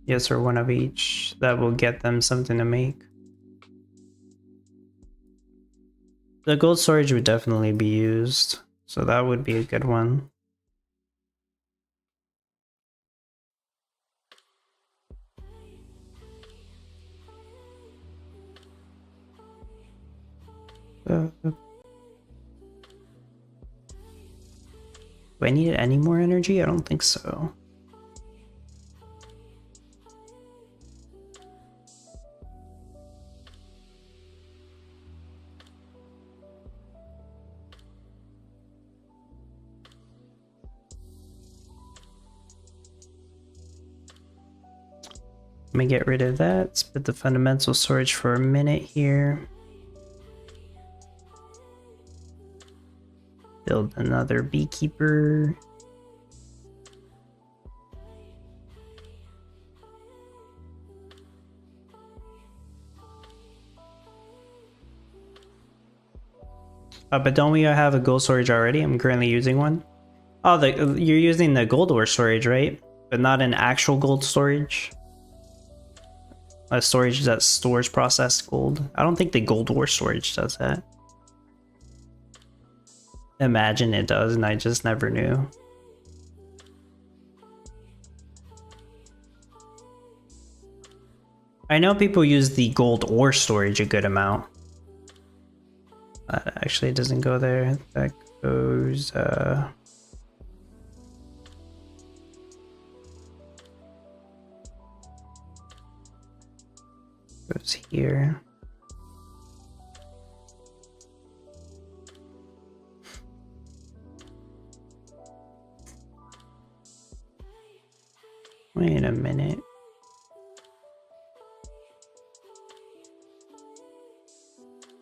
Yes, or one of each. That will get them something to make. The gold storage would definitely be used, so that would be a good one. Do I need any more energy? I don't think so. Let me get rid of that. Split the fundamental storage for a minute here. Build another beekeeper. But don't we have a gold storage already? I'm currently using one. Oh, you're using the gold ore storage, right? But not an actual gold storage? A storage that stores processed gold. I don't think the gold ore storage does that. Imagine it does, and I just never knew. I know people use the gold ore storage a good amount. Actually, it doesn't go there. That goes, goes here. Wait a minute.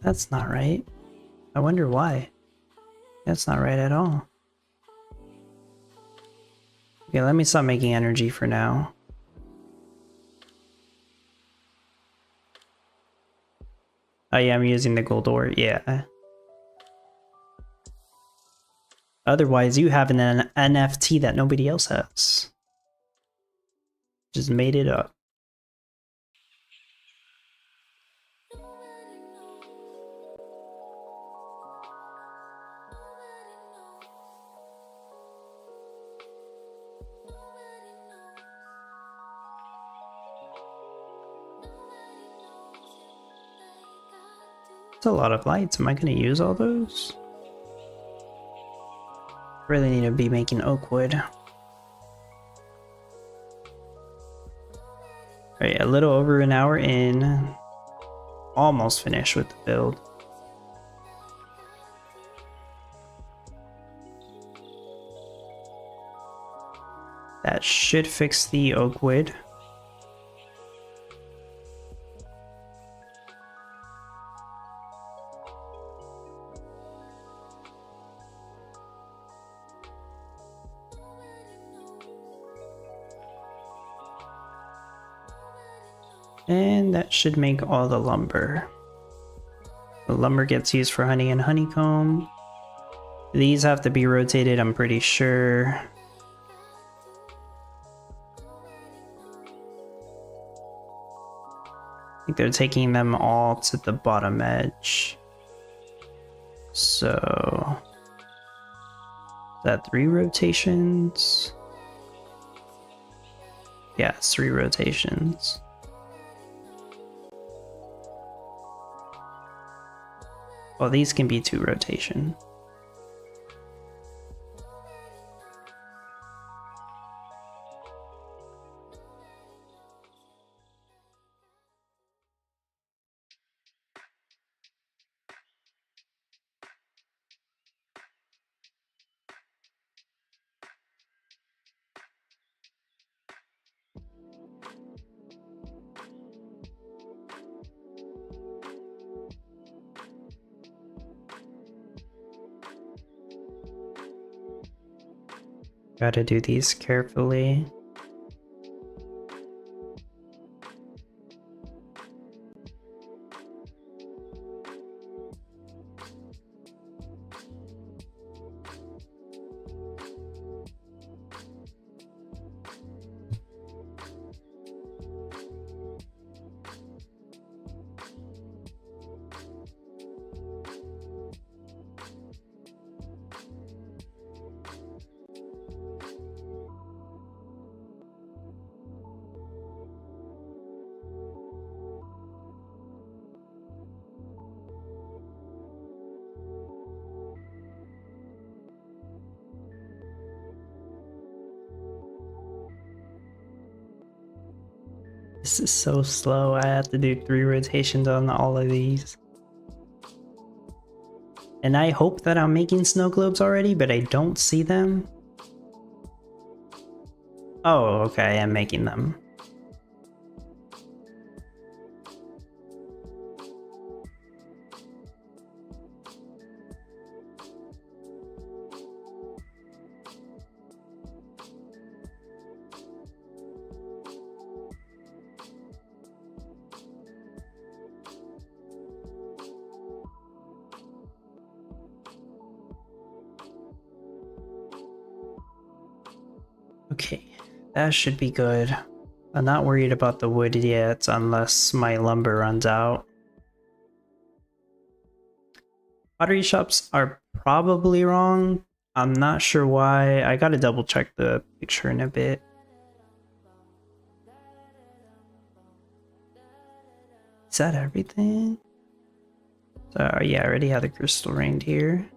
That's not right. I wonder why. That's not right at all. Okay, let me stop making energy for now. Oh yeah, I'm using the gold ore, yeah. Otherwise, you have an NFT that nobody else has. Just made it up. That's a lot of lights. Am I going to use all those? Really need to be making oak wood. Alright, a little over an hour in. Almost finished with the build. That should fix the oak wood. And that should make all the lumber. The lumber gets used for honey and honeycomb. These have to be rotated, I'm pretty sure. I think they're taking them all to the bottom edge. So, is that 3 rotations? Yeah, it's 3 rotations. Well, these can be 2 rotation. Gotta do these carefully. This is so slow. I have to do 3 rotations on all of these. And I hope that I'm making snow globes already, but I don't see them. Oh, okay, I am making them. Okay, that should be good. I'm not worried about the wood yet, unless my lumber runs out. Pottery shops are probably wrong. I'm not sure why. I gotta double check the picture in a bit. Is that everything? So yeah, I already had the crystal reindeer.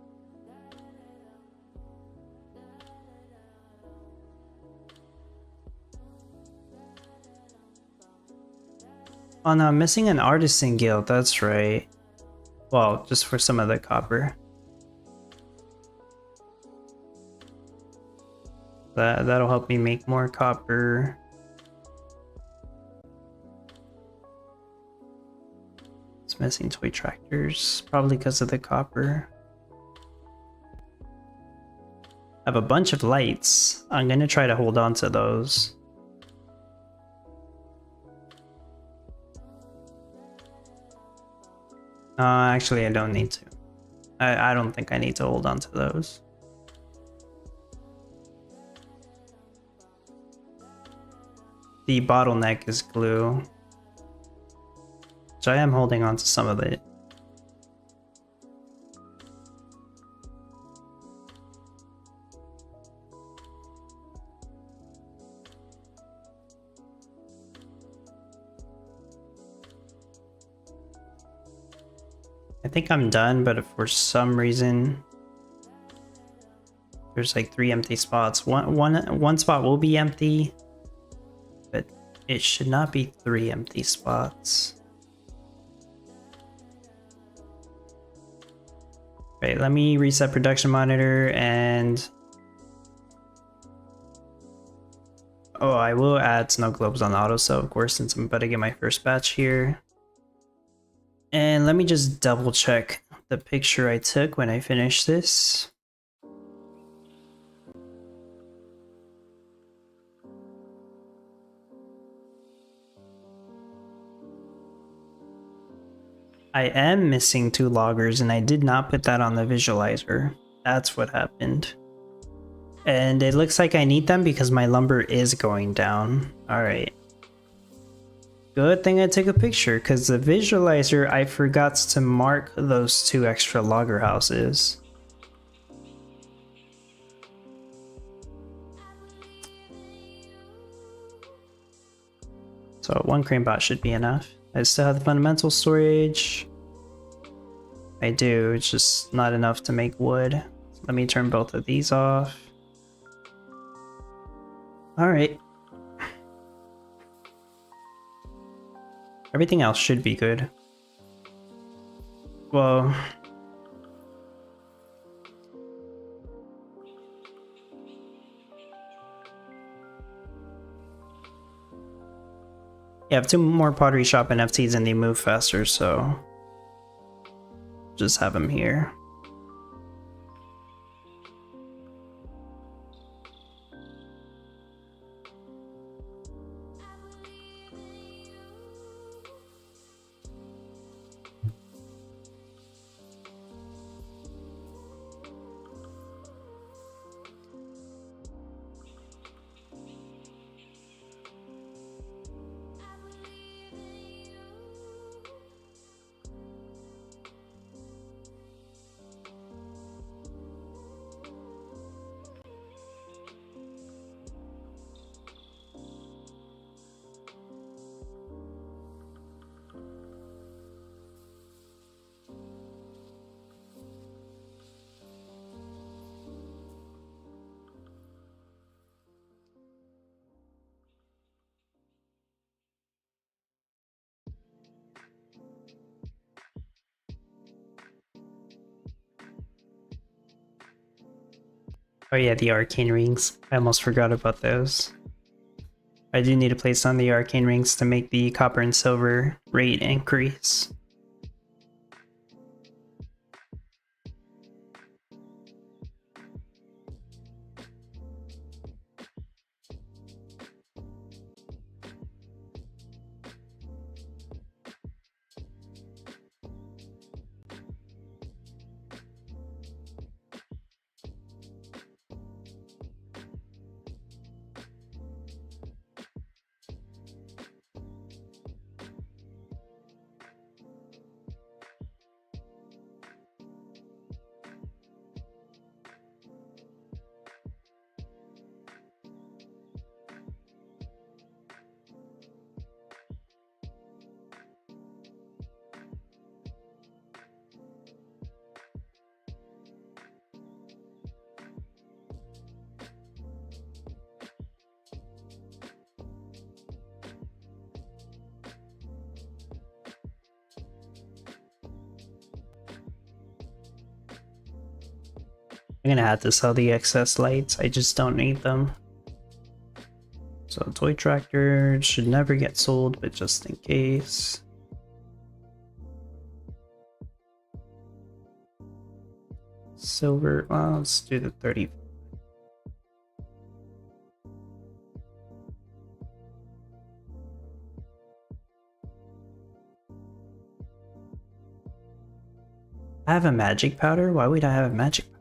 Oh no, I'm missing an artisan guild, that's right. Well, just for some of the copper. That'll help me make more copper. It's missing toy tractors, probably because of the copper. I have a bunch of lights. I'm gonna try to hold on to those. Actually, I don't need to. I don't think I need to hold on to those. The bottleneck is glue. So I am holding on to some of it. I think I'm done, but if for some reason there's like 3 empty spots. One spot will be empty, but it should not be 3 empty spots. Okay, let me reset production monitor and oh, I will add snow globes on auto so of course since I'm about to get my first batch here. And let me just double check the picture I took when I finished this. I am missing 2 loggers and I did not put that on the visualizer. That's what happened. And it looks like I need them because my lumber is going down. Alright. Good thing I took a picture because the visualizer, I forgot to mark those 2 extra logger houses. So 1 crane bot should be enough. I still have the fundamental storage. I do, it's just not enough to make wood. So let me turn both of these off. Alright. Everything else should be good. Well... yeah, I have 2 more pottery shop NFTs and they move faster, so... just have them here. Oh yeah, the arcane rings. I almost forgot about those. I do need to place on the arcane rings to make the copper and silver rate increase. I'm gonna have to sell the excess lights, I just don't need them. So toy tractor should never get sold, but just in case. Silver, well, let's do the 30. I have a magic powder? Why would I have a magic powder?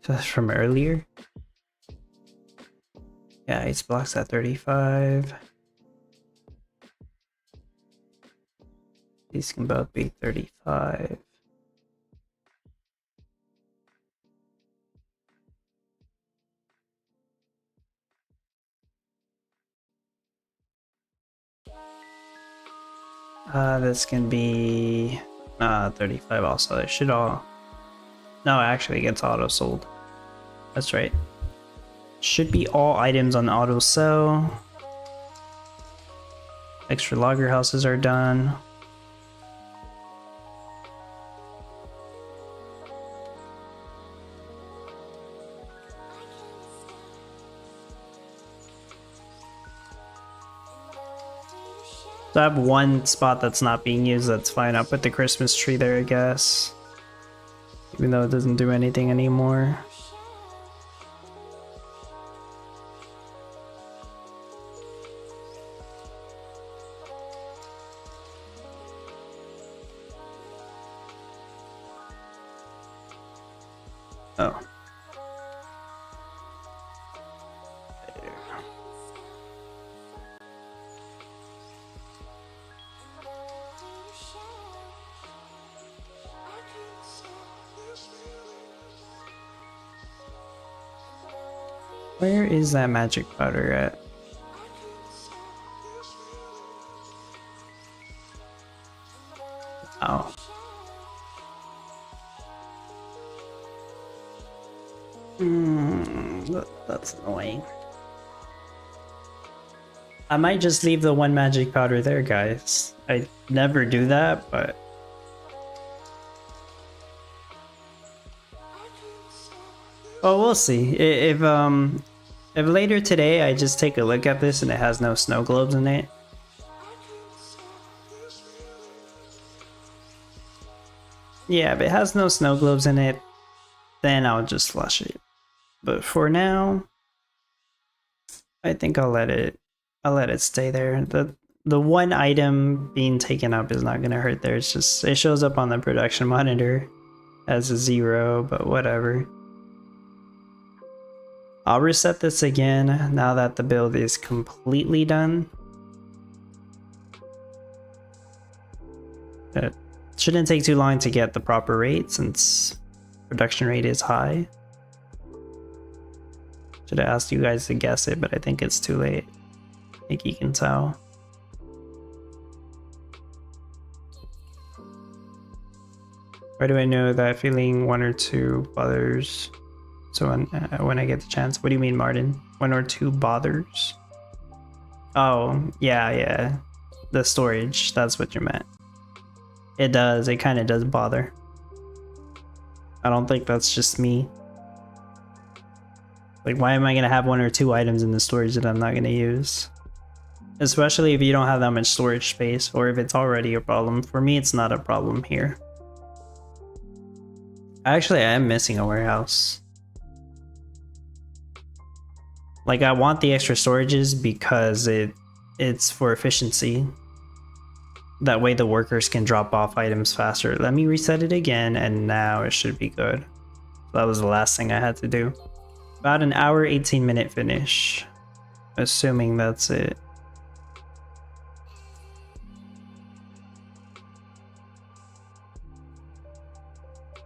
That's from earlier? Yeah, ice blocks at 35. These can both be 35. This can be 35 also. It should all... no, actually it gets auto sold. That's right. Should be all items on auto sell. Extra logger houses are done. So I have 1 spot that's not being used, that's fine. I'll put the Christmas tree there, I guess. Even though it doesn't do anything anymore. Oh. Where is that magic powder at? Oh. That's annoying. I might just leave the one magic powder there, guys. I never do that, but... Oh, we'll see. If later today I just take a look at this and it has no snow globes in it. Yeah, if it has no snow globes in it, then I'll just flush it. But for now, I think I'll let it stay there. The one item being taken up is not gonna hurt there. It's just it shows up on the production monitor as a 0, but whatever. I'll reset this again now that the build is completely done. It shouldn't take too long to get the proper rate since production rate is high. Should have asked you guys to guess it, but I think it's too late. I think you can tell. Why do I know that feeling 1 or 2 bothers? So when I get the chance, what do you mean, Martin? 1 or 2 bothers? Oh, yeah. The storage, that's what you meant. It does, it kind of does bother. I don't think that's just me. Like, why am I gonna have 1 or 2 items in the storage that I'm not gonna use? Especially if you don't have that much storage space, or if it's already a problem. For me, it's not a problem here. Actually, I am missing a warehouse. Like, I want the extra storages because it's for efficiency. That way the workers can drop off items faster. Let me reset it again, and now it should be good. That was the last thing I had to do. About an hour, 18-minute finish. Assuming that's it.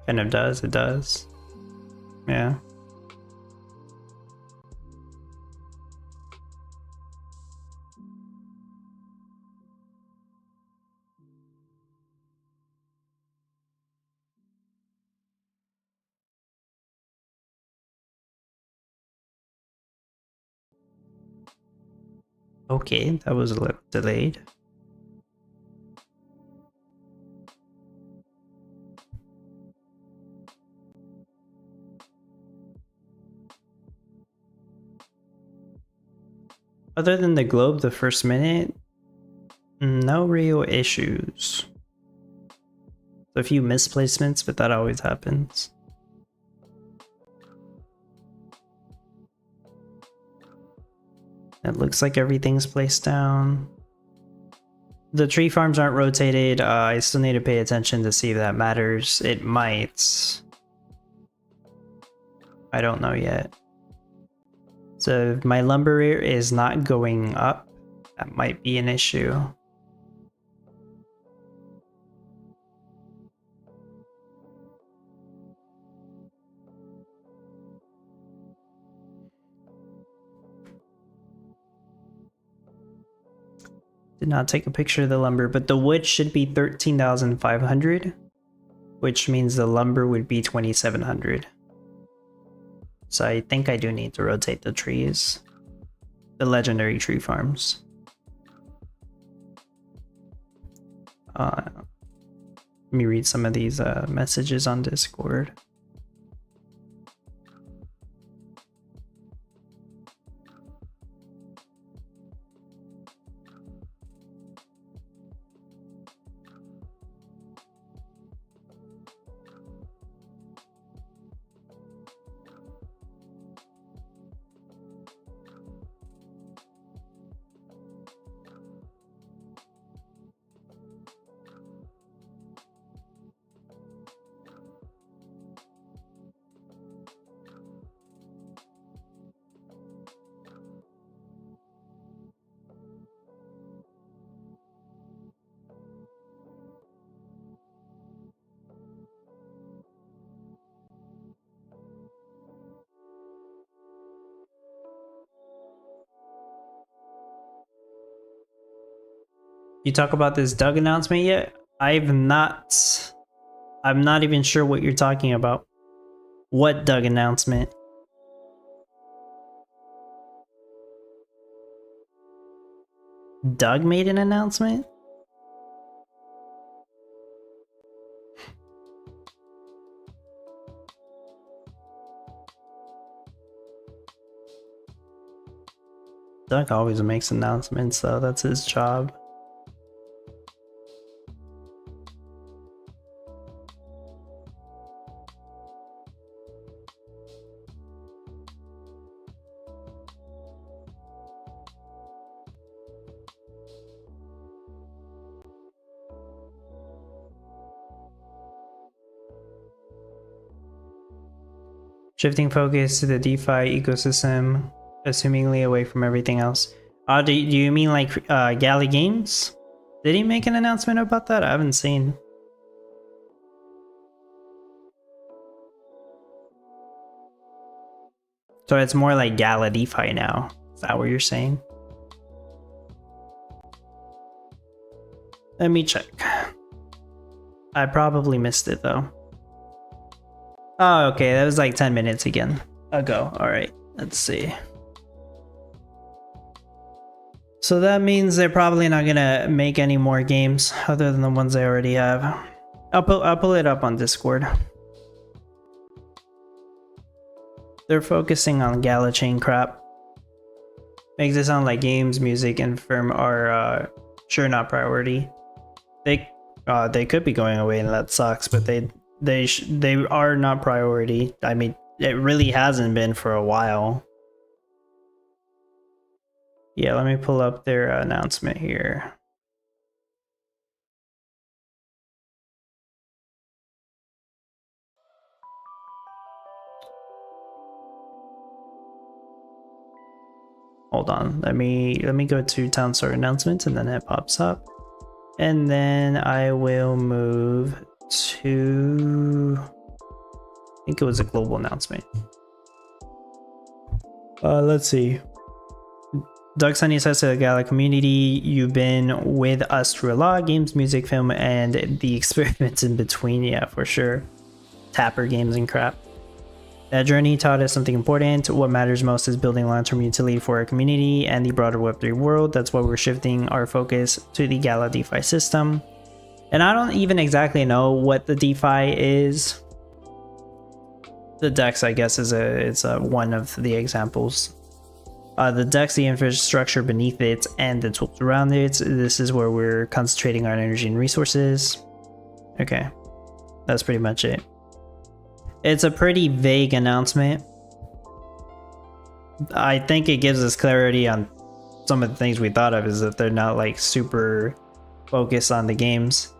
Kind of does, it does. Yeah. Okay, that was a little delayed. Other than the globe the first minute, no real issues. A few misplacements, but that always happens. It looks like everything's placed down. The tree farms aren't rotated. I still need to pay attention to see if that matters. It might. I don't know yet. So if my lumber is not going up, that might be an issue. Did not take a picture of the lumber, but the wood should be 13,500, which means the lumber would be 2,700. So I think I do need to rotate the trees. The legendary tree farms. Let me read some of these messages on Discord. You talk about this Doug announcement yet? I'm not even sure what you're talking about. What Doug announcement? Doug made an announcement? Doug always makes announcements though, that's his job. Shifting focus to the DeFi ecosystem, assumingly away from everything else. Do you mean like Gala Games? Did he make an announcement about that? I haven't seen. So it's more like Gala DeFi now. Is that what you're saying? Let me check. I probably missed it though. Oh, okay, that was like 10 minutes ago. Alright, let's see. So that means they're probably not gonna make any more games other than the ones they already have. I'll pull it up on Discord. They're focusing on Gala chain crap. Makes it sound like games, music, and firm are sure not priority. They could be going away and that sucks, but they are not priority. I mean, it really hasn't been for a while. Yeah, let me pull up their announcement here. Hold on, let me go to Town Store announcements and then it pops up. And then I will move to, I think it was a global announcement. Let's see. Doug Sunny says to the Gala community, you've been with us through a lot, games, music, film, and the experiments in between. Yeah, for sure. Tapper games and crap. That journey taught us something important. What matters most is building long-term utility for our community and the broader Web3 world. That's why we're shifting our focus to the Gala DeFi system. And I don't even exactly know what the DeFi is. The DEX, I guess, is one of the examples. The DEX, the infrastructure beneath it, and the tools around it. This is where we're concentrating our energy and resources. Okay, that's pretty much it. It's a pretty vague announcement. I think it gives us clarity on some of the things we thought of, is that they're not like super focused on the games.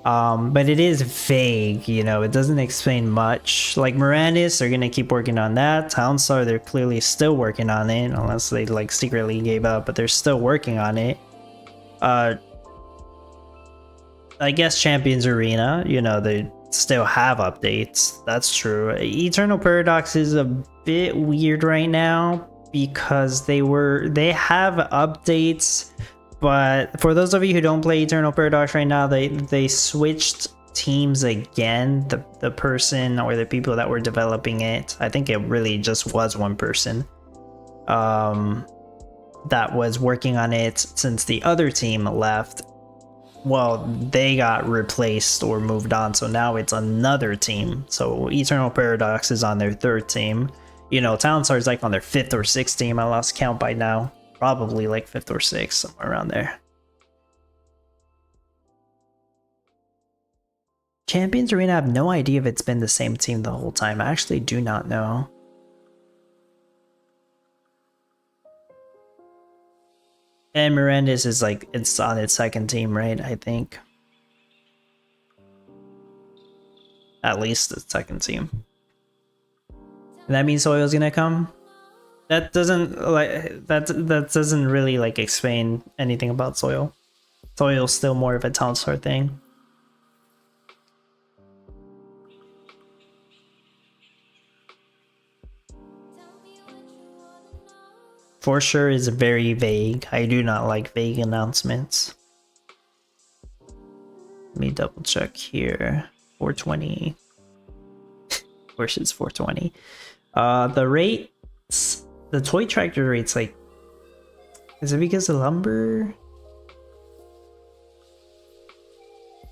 But it is vague, you know, it doesn't explain much. Like Mirandis, they're gonna keep working on that. Townstar, they're clearly still working on it, unless they like secretly gave up, but they're still working on it. I guess Champions Arena, you know, they still have updates. That's true. Eternal Paradox is a bit weird right now because they have updates. But for those of you who don't play Eternal Paradox right now, they switched teams again. The person or the people that were developing it, I think it really just was one person that was working on it since the other team left. Well, they got replaced or moved on, so now it's another team. So Eternal Paradox is on their third team. You know, Townstar is like on their fifth or sixth team. I lost count by now. Probably like fifth or sixth, somewhere around there. Champions Arena, I have no idea if it's been the same team the whole time. I actually do not know. And Mirandis is like, it's on its second team, right? I think. At least the second team. And that means Soil's gonna come? That doesn't like that doesn't really like explain anything about Soil. Soil's still more of a Townstar thing. For sure is very vague. I do not like vague announcements. double check here. 420. Of course it's 420. The rates, the toy tractor rates, like, is it because of lumber?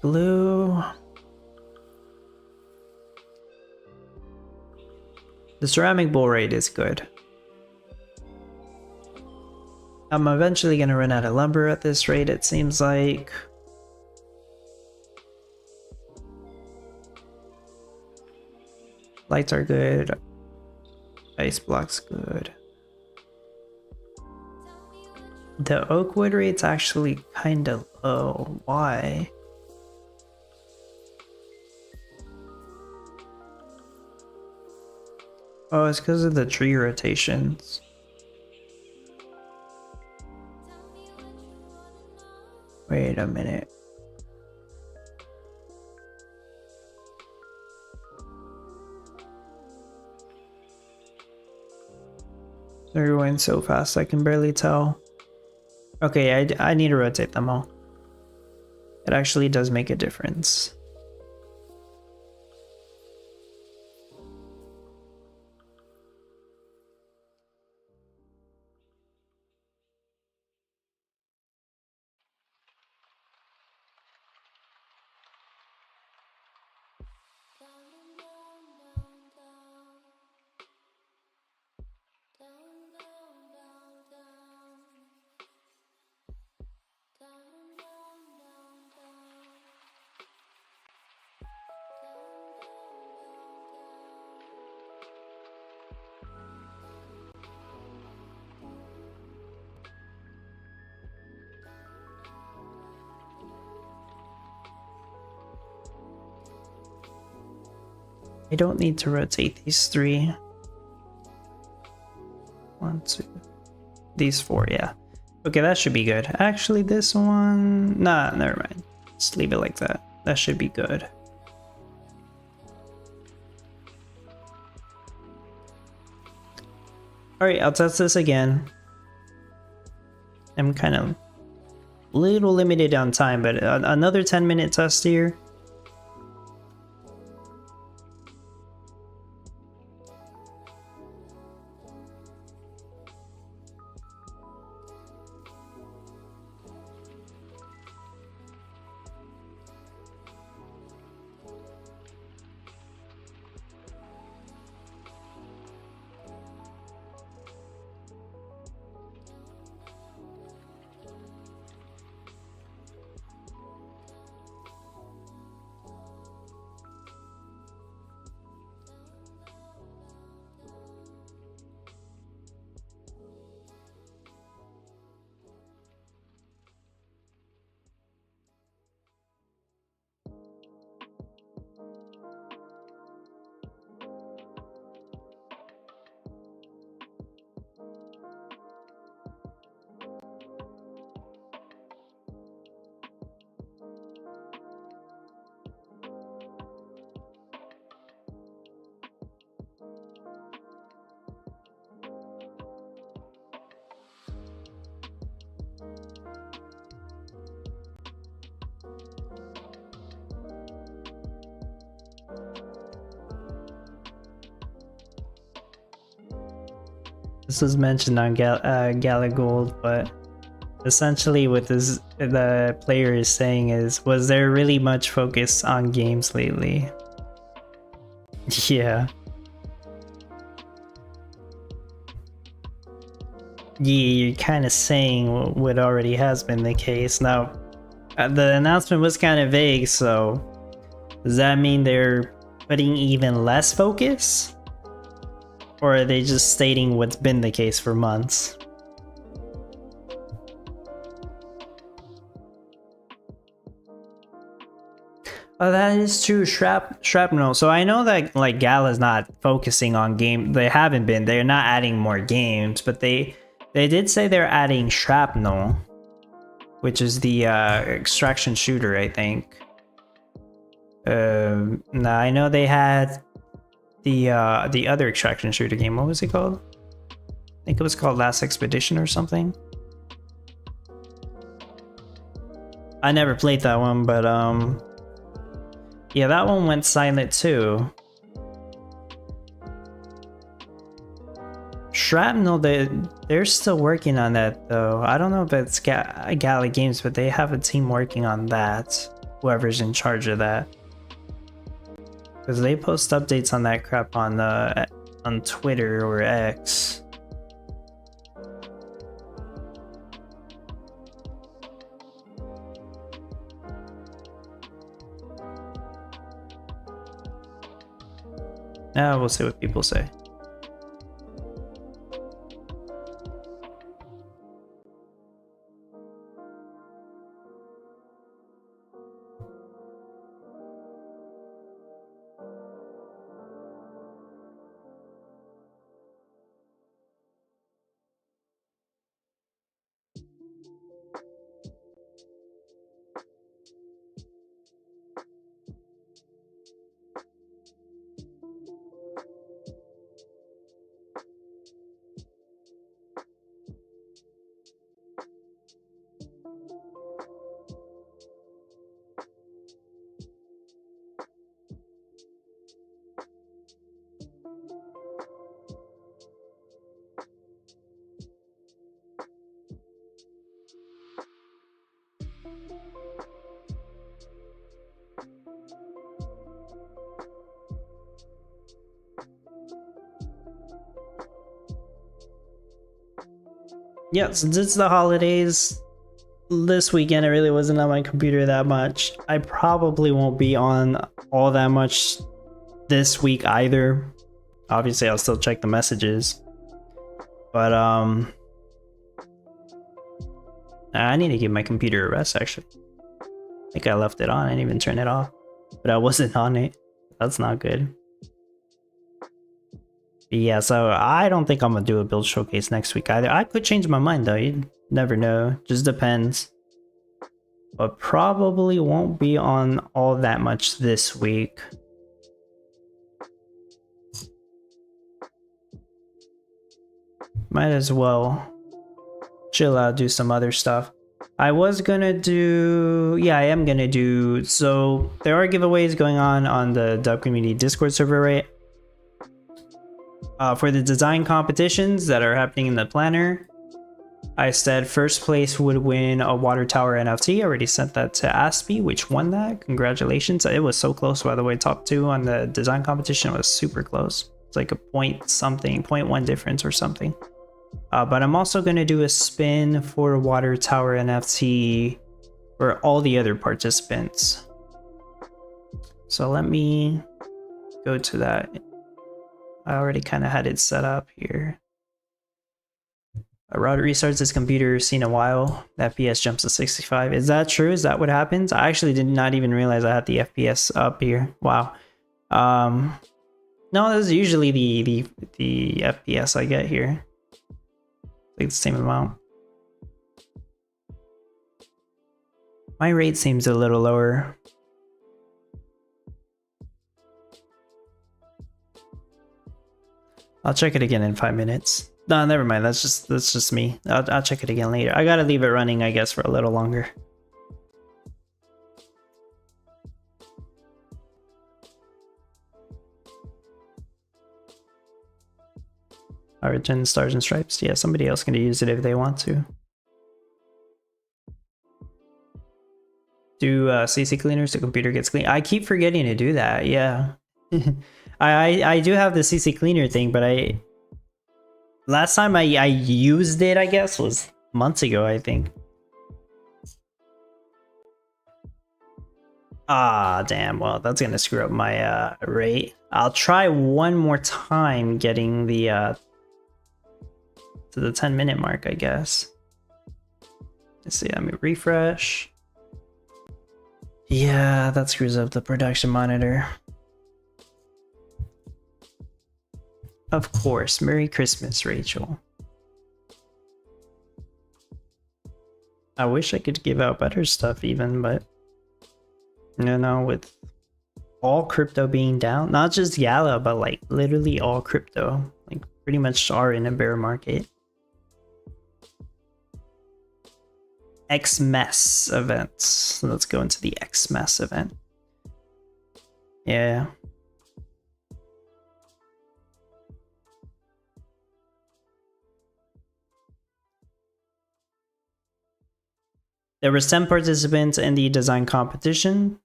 Glue. The ceramic bowl rate is good. I'm eventually gonna run out of lumber at this rate, it seems like. Lights are good. Ice blocks good. The oak wood rate's actually kind of low. Why? Oh, it's because of the tree rotations. Wait a minute. They're going so fast I can barely tell. Okay, I need to rotate them all. It actually does make a difference. I don't need to rotate these three. 1, 2, these 4, yeah. Okay, that should be good. Actually, this one, nah, never mind. Just leave it like that. That should be good. All right, I'll test this again. I'm kind of a little limited on time, but another 10-minute test here. This was mentioned on Gala Gold, but essentially what this the player is saying is, was there really much focus on games lately? Yeah. Yeah, you're kind of saying what already has been the case. Now, the announcement was kind of vague, so does that mean they're putting even less focus? Or are they just stating what's been the case for months? Oh, that is true. Shrapnel. So I know that like Gala's not focusing on game. They haven't been. They're not adding more games, but they did say they're adding Shrapnel, which is the extraction shooter, I think. Now I know they had the other extraction shooter game. What was it called? I think it was called Last Expedition or something. I never played that one, but Yeah, that one went silent too. Shrapnel, they're still working on that though. I don't know if it's Gala Games, but they have a team working on that. Whoever's in charge of that, because they post updates on that crap on Twitter or X. Now we'll see what people say. Yeah, since it's the holidays, this weekend I really wasn't on my computer that much. I probably won't be on all that much this week either. Obviously, I'll still check the messages. But, I need to give my computer a rest, actually. I think I left it on, I didn't even turn it off. But I wasn't on it. That's not good. Yeah, so I don't think I'm gonna do a build showcase next week either. I could change my mind though, you never know, just depends. But probably won't be on all that much this week. Might as well chill out, do some other stuff. I was gonna do, yeah, I am gonna do, so there are giveaways going on the Dub Community Discord server, right? For the design competitions that are happening in the planner, I said first place would win a water tower NFT. I already sent that to Aspie, which won that. Congratulations. It was so close, by the way. Top 2 on the design competition was super close. It's like a point something, 0.1 difference or something. But I'm also going to do a spin for water tower NFT for all the other participants. So let me go to that. I already kind of had it set up here. Rod restarts his computer, seen a while. The FPS jumps to 65. Is that true? Is that what happens? I actually did not even realize I had the FPS up here. Wow. No, this is usually the FPS I get here. Like the same amount. My rate seems a little lower. I'll check it again in 5 minutes. No, never mind. That's just me. I'll check it again later. I gotta leave it running, I guess, for a little longer. Origin, Stars and Stripes. Yeah, somebody else can use it if they want to. Do CC cleaners, the computer gets clean. I keep forgetting to do that. Yeah. I do have the CC cleaner thing, but last time I used it, I guess, was months ago, I think. Ah, damn. Well, that's gonna screw up my rate. I'll try one more time getting the to the 10-minute mark, I guess. Let's see. Let me refresh. Yeah, that screws up the production monitor. Of course. Merry Christmas, Rachel. I wish I could give out better stuff even, but you know, with all crypto being down, not just Gala, but like literally all crypto, like pretty much are in a bear market. XMASS events. So let's go into the XMASS event. Yeah. There was 10 participants in the design competition.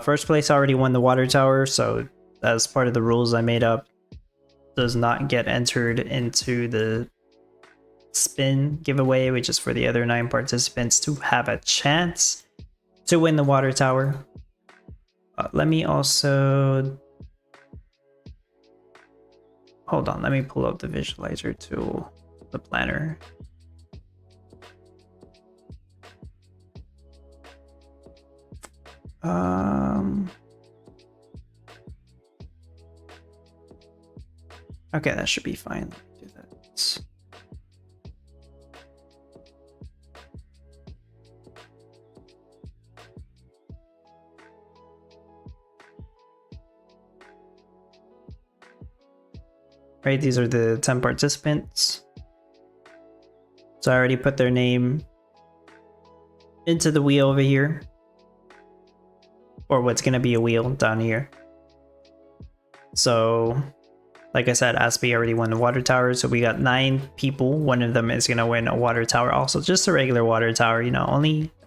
First place already won the water tower, so as part of the rules I made up, does not get entered into the spin giveaway, which is for the other 9 participants to have a chance to win the water tower. Let me also... Hold on, let me pull up the visualizer tool, the planner. Okay, that should be fine. Let me do that. Right, these are the 10 participants. So I already put their name into the wheel over here. Or what's gonna be a wheel down here. So, like I said, Aspie already won the water tower, so we got 9 people. One of them is gonna win a water tower, also just a regular water tower. You know,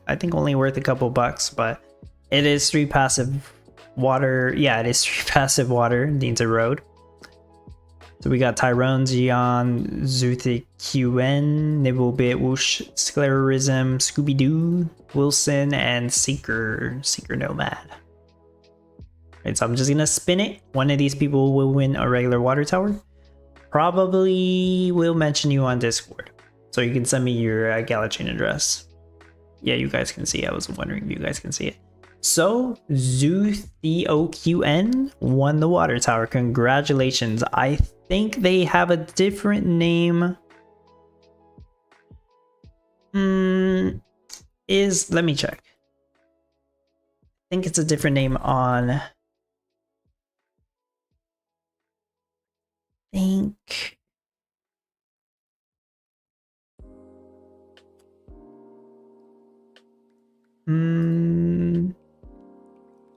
I think only worth a couple bucks, but it is 3 passive water. Yeah, it is 3 passive water. Needs a road. So we got Tyrone, Gian, Zuthi, QN, Nibblebit, Whoosh, Sclerism, Scooby-Doo, Wilson, and Seeker Nomad. Right, so I'm just gonna spin it. One of these people will win a regular water tower. Probably will mention you on Discord, so you can send me your Gala chain address. Yeah, you guys can see. I was wondering if you guys can see it. So ZooTheoQN won the water tower. Congratulations. I think they have a different name. Let me check. I think it's a different name on...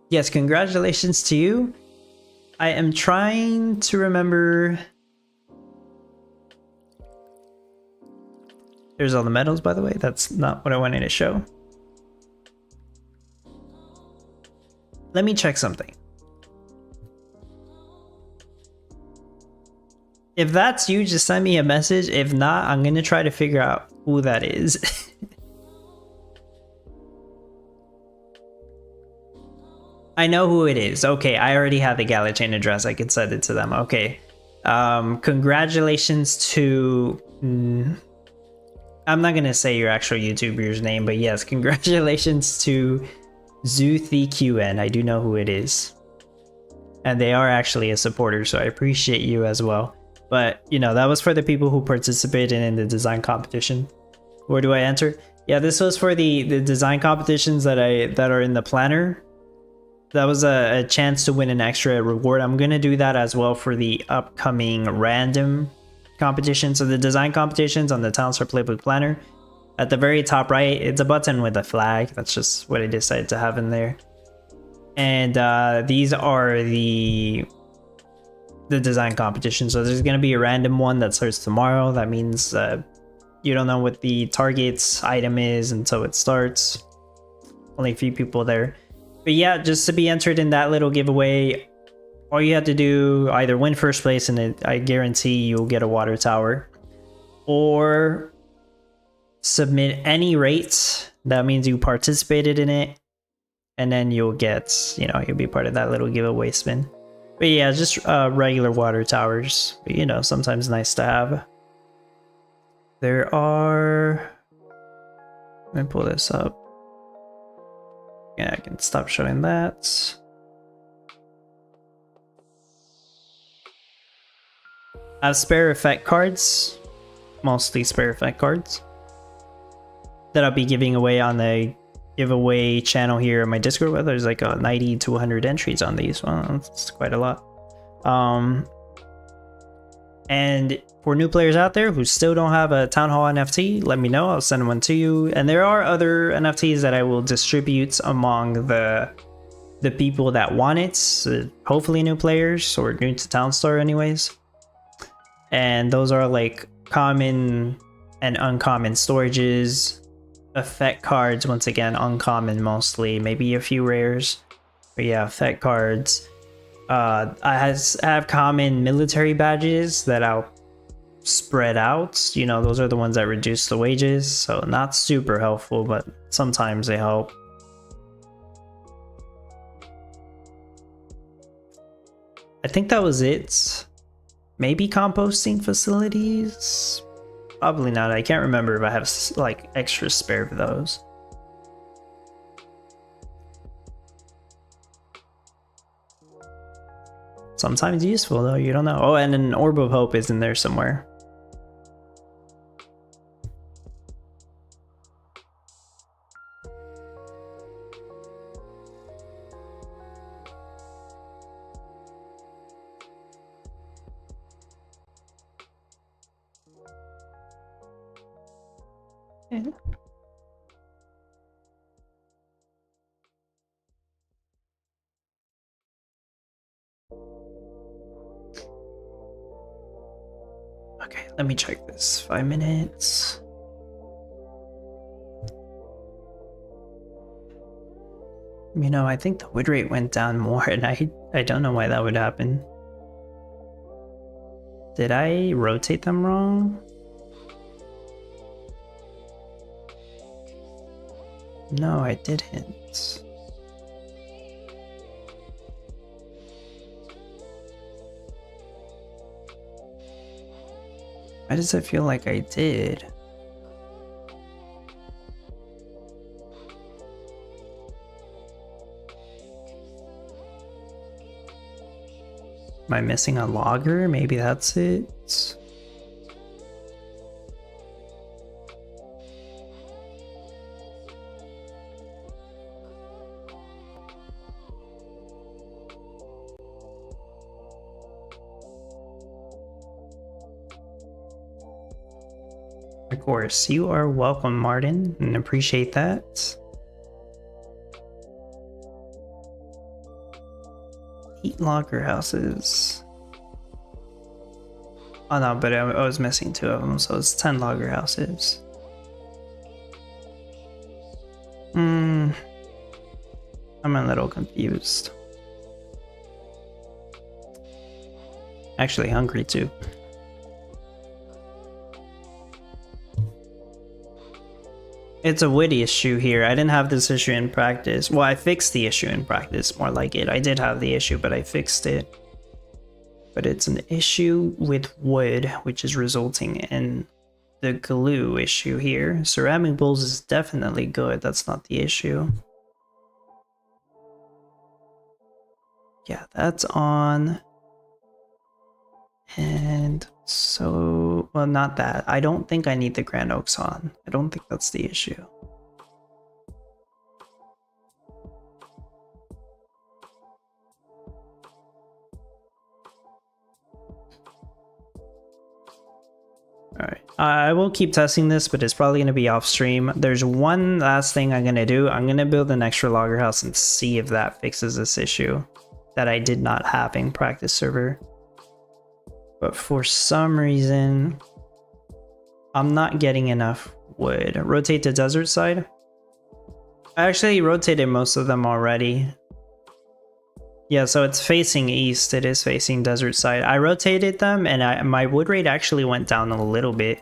Yes, congratulations to you. I am trying to remember... There's all the medals, by the way. That's not what I wanted to show. Let me check something. If that's you, just send me a message. If not, I'm going to try to figure out who that is. I know who it is. Okay, I already have the Gala chain address. I could send it to them. Okay. Congratulations to... I'm not going to say your actual YouTuber's name, but yes, congratulations to ZooTheQN. I do know who it is. And they are actually a supporter, so I appreciate you as well. But, you know, that was for the people who participated in the design competition. Where do I enter? Yeah, this was for the design competitions that are in the planner. That was a chance to win an extra reward. I'm going to do that as well for the upcoming random competition. So the design competitions on the Townstar Playbook Planner. At the very top right, it's a button with a flag. That's just what I decided to have in there. And these are the design competition. So there's going to be a random one that starts tomorrow. That means you don't know what the target's item is until it starts. Only a few people there. But yeah, just to be entered in that little giveaway, all you have to do, either win first place and I guarantee you'll get a water tower, or submit any rates. That means you participated in it, and then you'll get, you know, you'll be part of that little giveaway spin. But yeah, just regular water towers, but you know, sometimes nice to have. There are... Let me pull this up. Yeah, I can stop showing that. I have spare effect cards, mostly spare effect cards, that I'll be giving away on the giveaway channel here in my Discord. Well, there's like 90 to 100 entries on these. Well, that's quite a lot. And for new players out there who still don't have a Town Hall NFT, let me know. I'll send one to you. And there are other NFTs that I will distribute among the the people that want it, so hopefully new players or new to Townstar anyways. And those are like common and uncommon storages, effect cards, once again uncommon mostly, maybe a few rares, but yeah, effect cards. I have common military badges that I'll spread out, you know, those are the ones that reduce the wages, so not super helpful, but sometimes they help. I think that was it. Maybe composting facilities? Probably not. I can't remember if I have like extra spare for those. Sometimes useful though, you don't know. Oh, and an Orb of Hope is in there somewhere. Okay, let me check this. 5 minutes. You know, I think the wood rate went down more, and I don't know why that would happen. Did I rotate them wrong? No, I didn't. Why does it feel like I did? Am I missing a logger? Maybe that's it. Of course, you are welcome, Martin, and appreciate that. Heat logger houses. Oh no, but I was missing 2 of them, so it's 10 logger houses. I'm a little confused. Actually hungry too. It's a wood issue here. I didn't have this issue in practice. Well, I fixed the issue in practice, more like it. I did have the issue, but I fixed it. But it's an issue with wood, which is resulting in the glue issue here. Ceramic bowls is definitely good. That's not the issue. Yeah, that's on. And so, well, not that. I don't think I need the Grand Oaks on. I don't think that's the issue. Alright, I will keep testing this, but it's probably going to be off stream. There's one last thing I'm going to do. I'm going to build an extra logger house and see if that fixes this issue that I did not have in practice server. But for some reason, I'm not getting enough wood. Rotate to desert side. I actually rotated most of them already. Yeah, so it's facing east. It is facing desert side. I rotated them and my wood rate actually went down a little bit.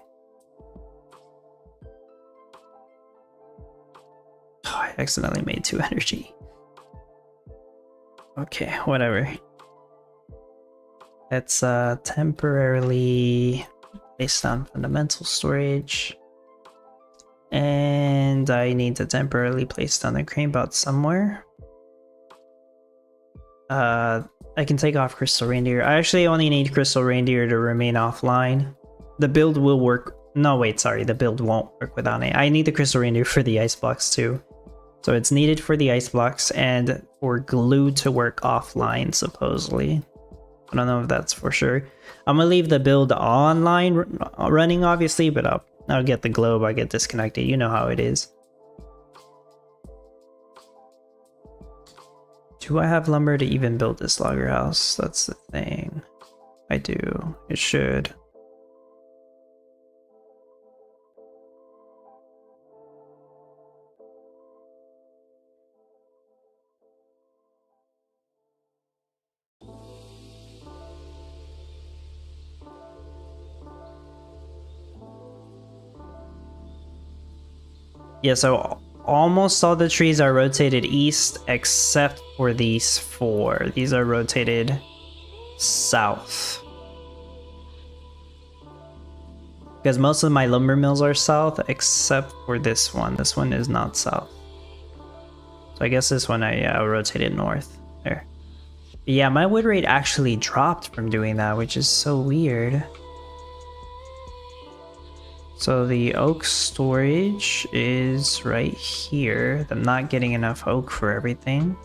Oh, I accidentally made 2 energy. Okay, whatever. Let's temporarily place down fundamental storage. And I need to temporarily place down the crane bot somewhere. I can take off Crystal Reindeer. I actually only need Crystal Reindeer to remain offline. The build will work. No, wait, sorry. The build won't work without it. I need the Crystal Reindeer for the ice blocks too. So it's needed for the ice blocks and for glue to work offline, supposedly. I don't know if that's for sure. I'm gonna leave the build online running, obviously, but I'll get the globe. I get disconnected. You know how it is. Do I have lumber to even build this logger house? That's the thing. I do. It should. Yeah, so almost all the trees are rotated east except for these 4. These are rotated south. Because most of my lumber mills are south except for this one. This one is not south. So I guess this one I rotated north. There. But yeah, my wood rate actually dropped from doing that, which is so weird. So the oak storage is right here. I'm not getting enough oak for everything.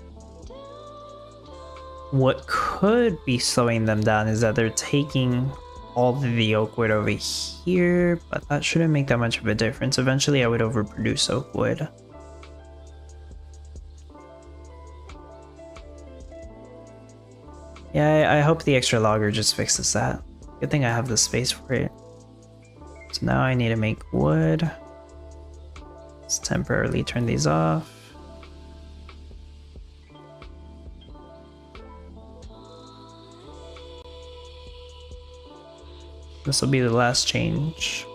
What could be slowing them down is that they're taking all of the oak wood over here, but that shouldn't make that much of a difference. Eventually I would overproduce oak wood. Yeah, I hope the extra logger just fixes that. Good thing I have the space for it. So now I need to make wood. Let's temporarily turn these off. This will be the last change.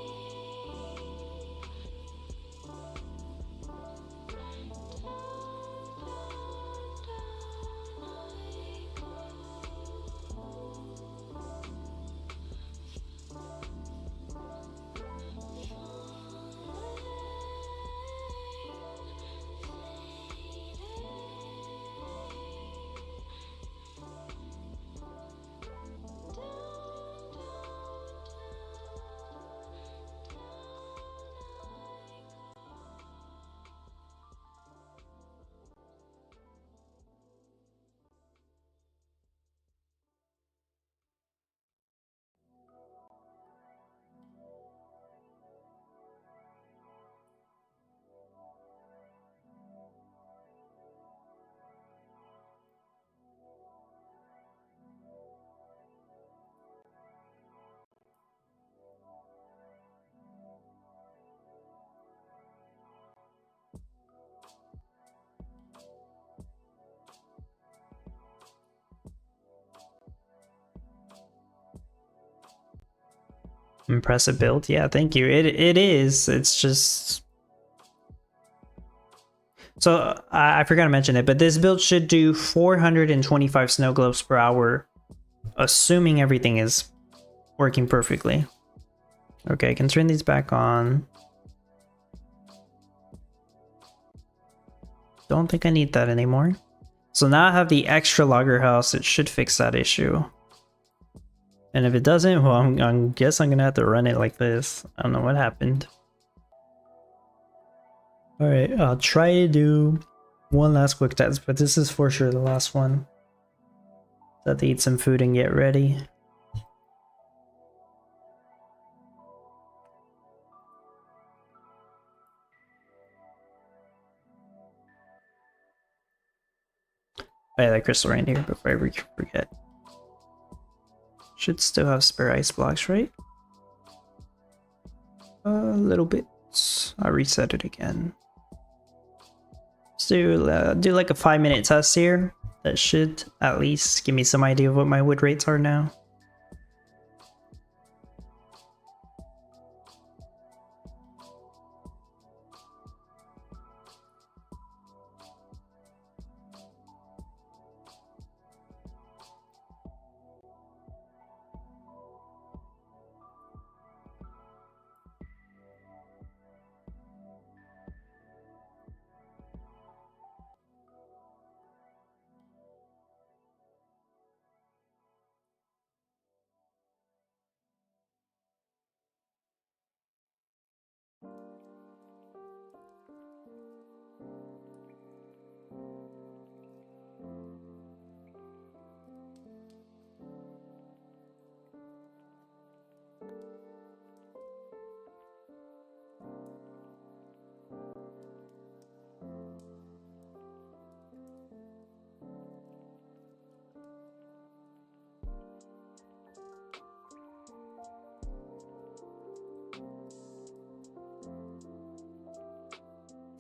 Impressive build. Yeah, thank you. It is. It's just... So I forgot to mention it, but this build should do 425 snow globes per hour, assuming everything is working perfectly. Okay, I can turn these back on. Don't think I need that anymore. So now I have the extra logger house. It should fix that issue. And if it doesn't, well, I guess I'm gonna have to run it like this. I don't know what happened. Alright, I'll try to do one last quick test, but this is for sure the last one. So I have to eat some food and get ready. Oh yeah, that crystal reindeer before I forget. Should still have spare ice blocks, right? A little bit. I'll reset it again. Let's do like a 5-minute test here. That should at least give me some idea of what my wood rates are now.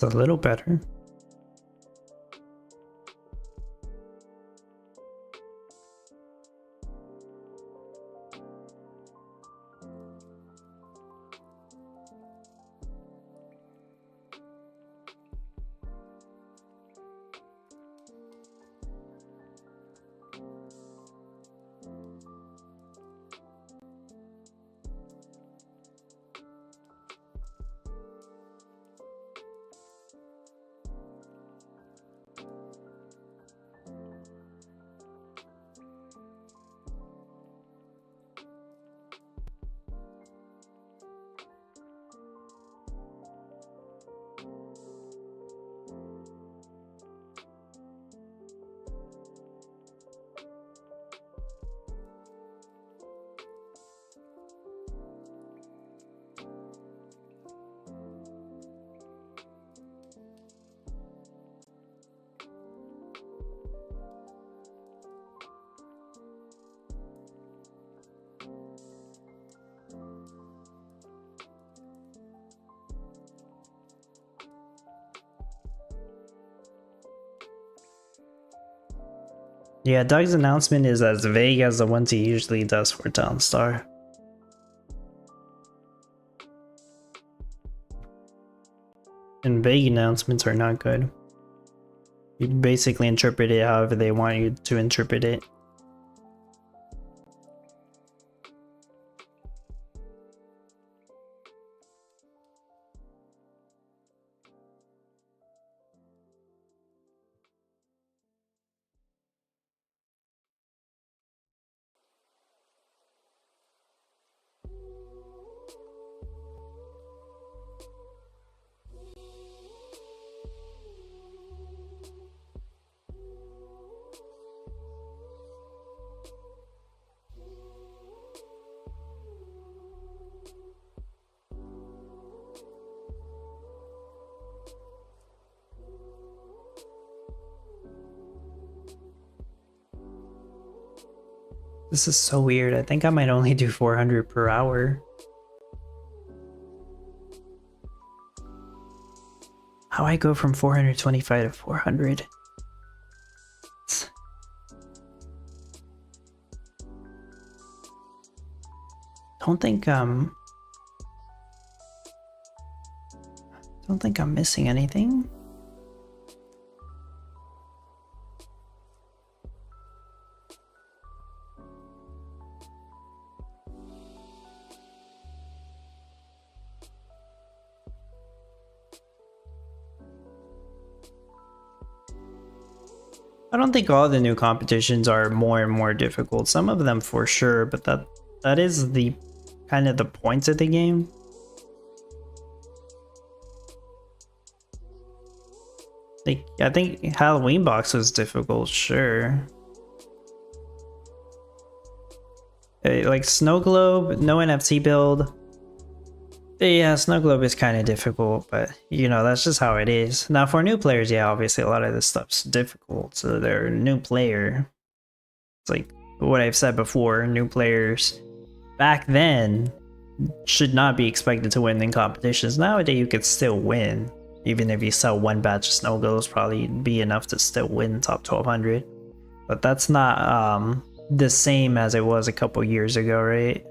It's a little better. Yeah, Doug's announcement is as vague as the ones he usually does for Downstar. And vague announcements are not good. You basically interpret it however they want you to interpret it. This is so weird. I think I might only do 400 per hour. How I go from 425 to 400? Don't think I'm missing anything. I don't think all the new competitions are more and more difficult. Some of them for sure, but that is the kind of the point of the game. Like, I think Halloween box was difficult, sure. Like Snow Globe, no NFC build. Yeah, Snow Globe is kind of difficult, but you know, that's just how it is. Now for new players, yeah, obviously a lot of this stuff's difficult. So they're a new player. It's like what I've said before, new players back then should not be expected to win in competitions. Nowadays you could still win. Even if you sell one batch of Snow Globes, probably be enough to still win top 1200. But that's not the same as it was a couple years ago, right?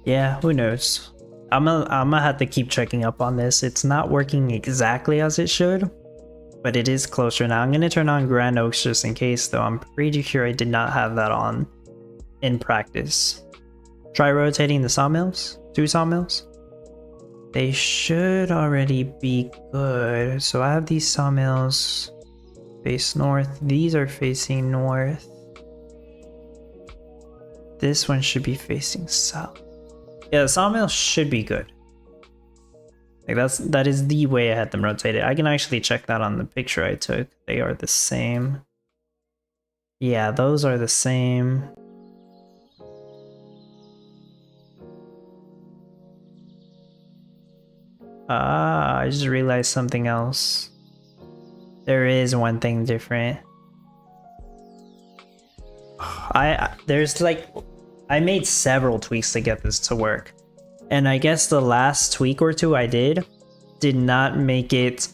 Yeah, who knows? I'm gonna have to keep checking up on this. It's not working exactly as it should, but it is closer now. I'm gonna turn on Grand Oaks just in case, though. I'm pretty sure I did not have that on in practice. Try rotating the sawmills. 2 sawmills. They should already be good. So I have these sawmills face north. These are facing north. This one should be facing south. Yeah, the sawmill should be good. Like that is the way I had them rotated. I can actually check that on the picture I took. They are the same. Yeah, those are the same. Ah, I just realized something else. There is one thing different. There's like, I made several tweaks to get this to work. And I guess the last tweak or two I did not make it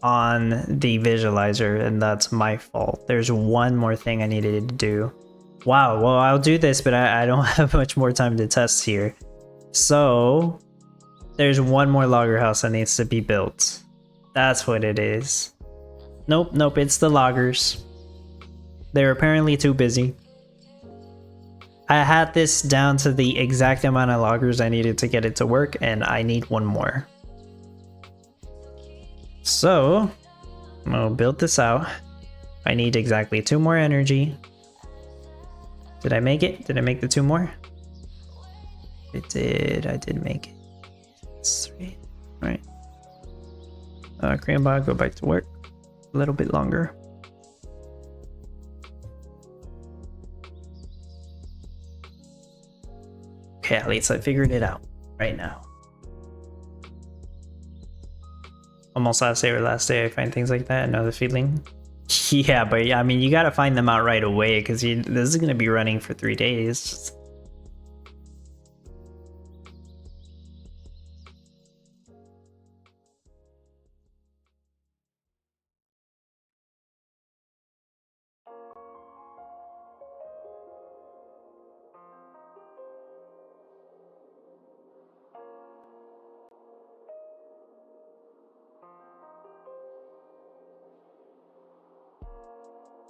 on the visualizer, and that's my fault. There's one more thing I needed to do. Wow, well, I'll do this, but I don't have much more time to test here. So there's one more logger house that needs to be built. That's what it is. Nope, it's the loggers. They're apparently too busy. I had this down to the exact amount of loggers I needed to get it to work, and I need one more. So, I'll build this out. I need exactly 2 more energy. Did I make it? Did I make the 2 more? I did make it. 3. Alright. Cranbot, go back to work. A little bit longer. Okay, at least I figured it out right now. Almost last day or last day I find things like that. Another feeling. Yeah, but I mean, you gotta find them out right away because this is gonna be running for 3 days.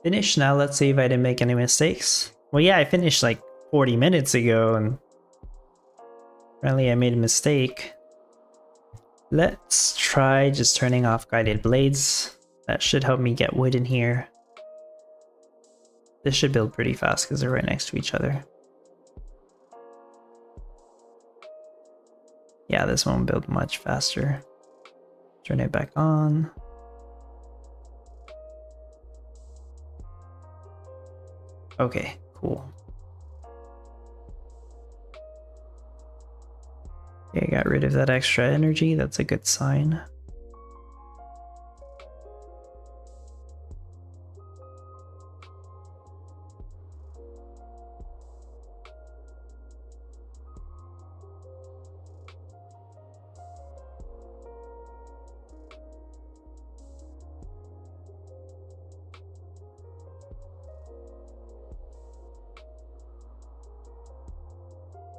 Finished now. Let's see if I didn't make any mistakes. Well, yeah, I finished like 40 minutes ago, and apparently I made a mistake. Let's try just turning off guided blades. That should help me get wood in here. This should build pretty fast because they're right next to each other. Yeah, this one will build much faster. Turn it back on. Okay, cool. Okay, got rid of that extra energy. That's a good sign.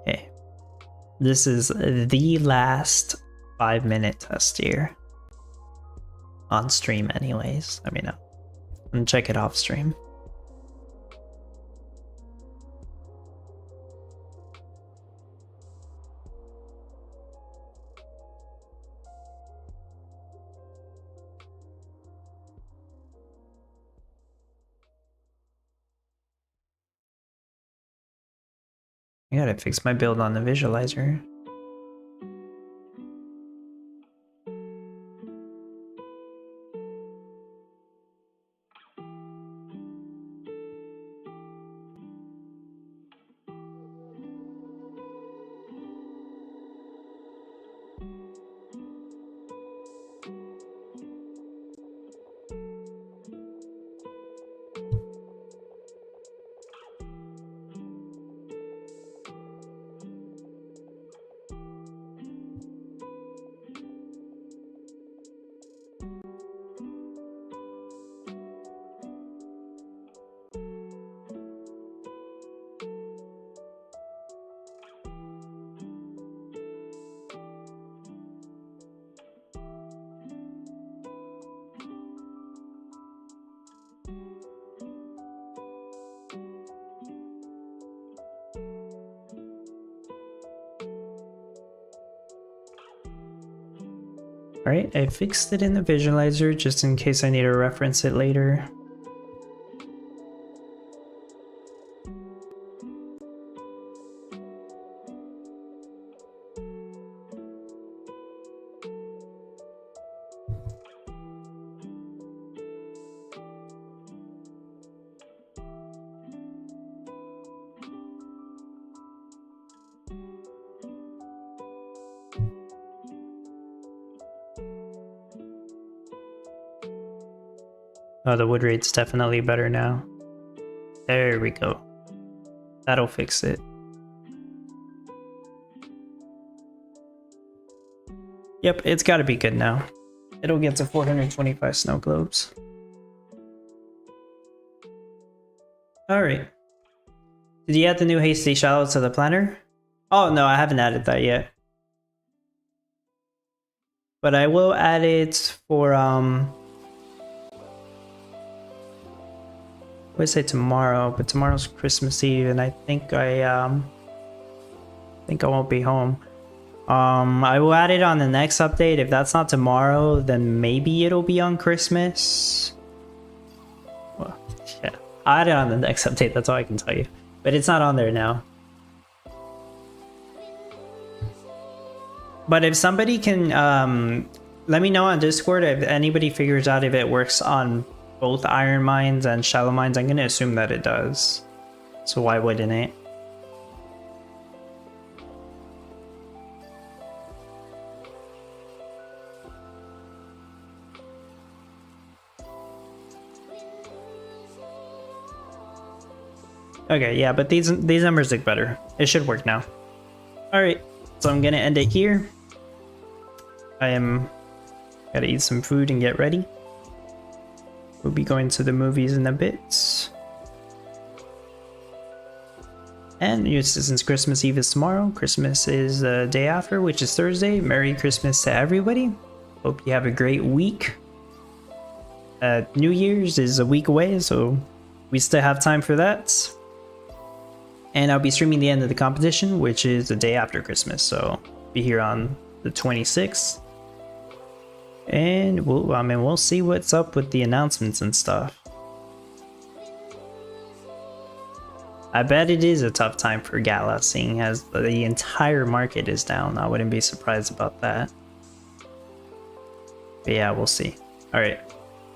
Okay. This is the last 5-minute test here. On stream anyways. I mean, and check it off stream. I gotta fix my build on the visualizer. Alright, I fixed it in the visualizer just in case I need to reference it later. Oh, the wood rate's definitely better now. There we go. That'll fix it. Yep, it's gotta be good now. It'll get to 425 snow globes. Alright. Did you add the new hasty shallow to the planner? Oh no, I haven't added that yet. But I will add it for I would say tomorrow, but tomorrow's Christmas Eve, and I think I won't be home. I will add it on the next update. If that's not tomorrow, then maybe it'll be on Christmas. Well, yeah, I'll add it on the next update. That's all I can tell you. But it's not on there now. But if somebody can let me know on Discord if anybody figures out if it works on both iron mines and shallow mines. I'm gonna assume that it does. So why wouldn't it? Okay, yeah, but these numbers look better. It should work now. Alright, so I'm gonna end it here. Gotta eat some food and get ready. We'll be going to the movies in a bit. And since Christmas Eve is tomorrow, Christmas is the day after, which is Thursday. Merry Christmas to everybody. Hope you have a great week. New Year's is a week away, so we still have time for that. And I'll be streaming the end of the competition, which is the day after Christmas. So be here on the 26th. And we'll see what's up with the announcements and stuff. I bet it is a tough time for Gala, seeing as the entire market is down. I wouldn't be surprised about that. But yeah, we'll see. Alright.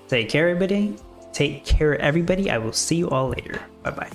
Take care, everybody. Take care, everybody. I will see you all later. Bye-bye.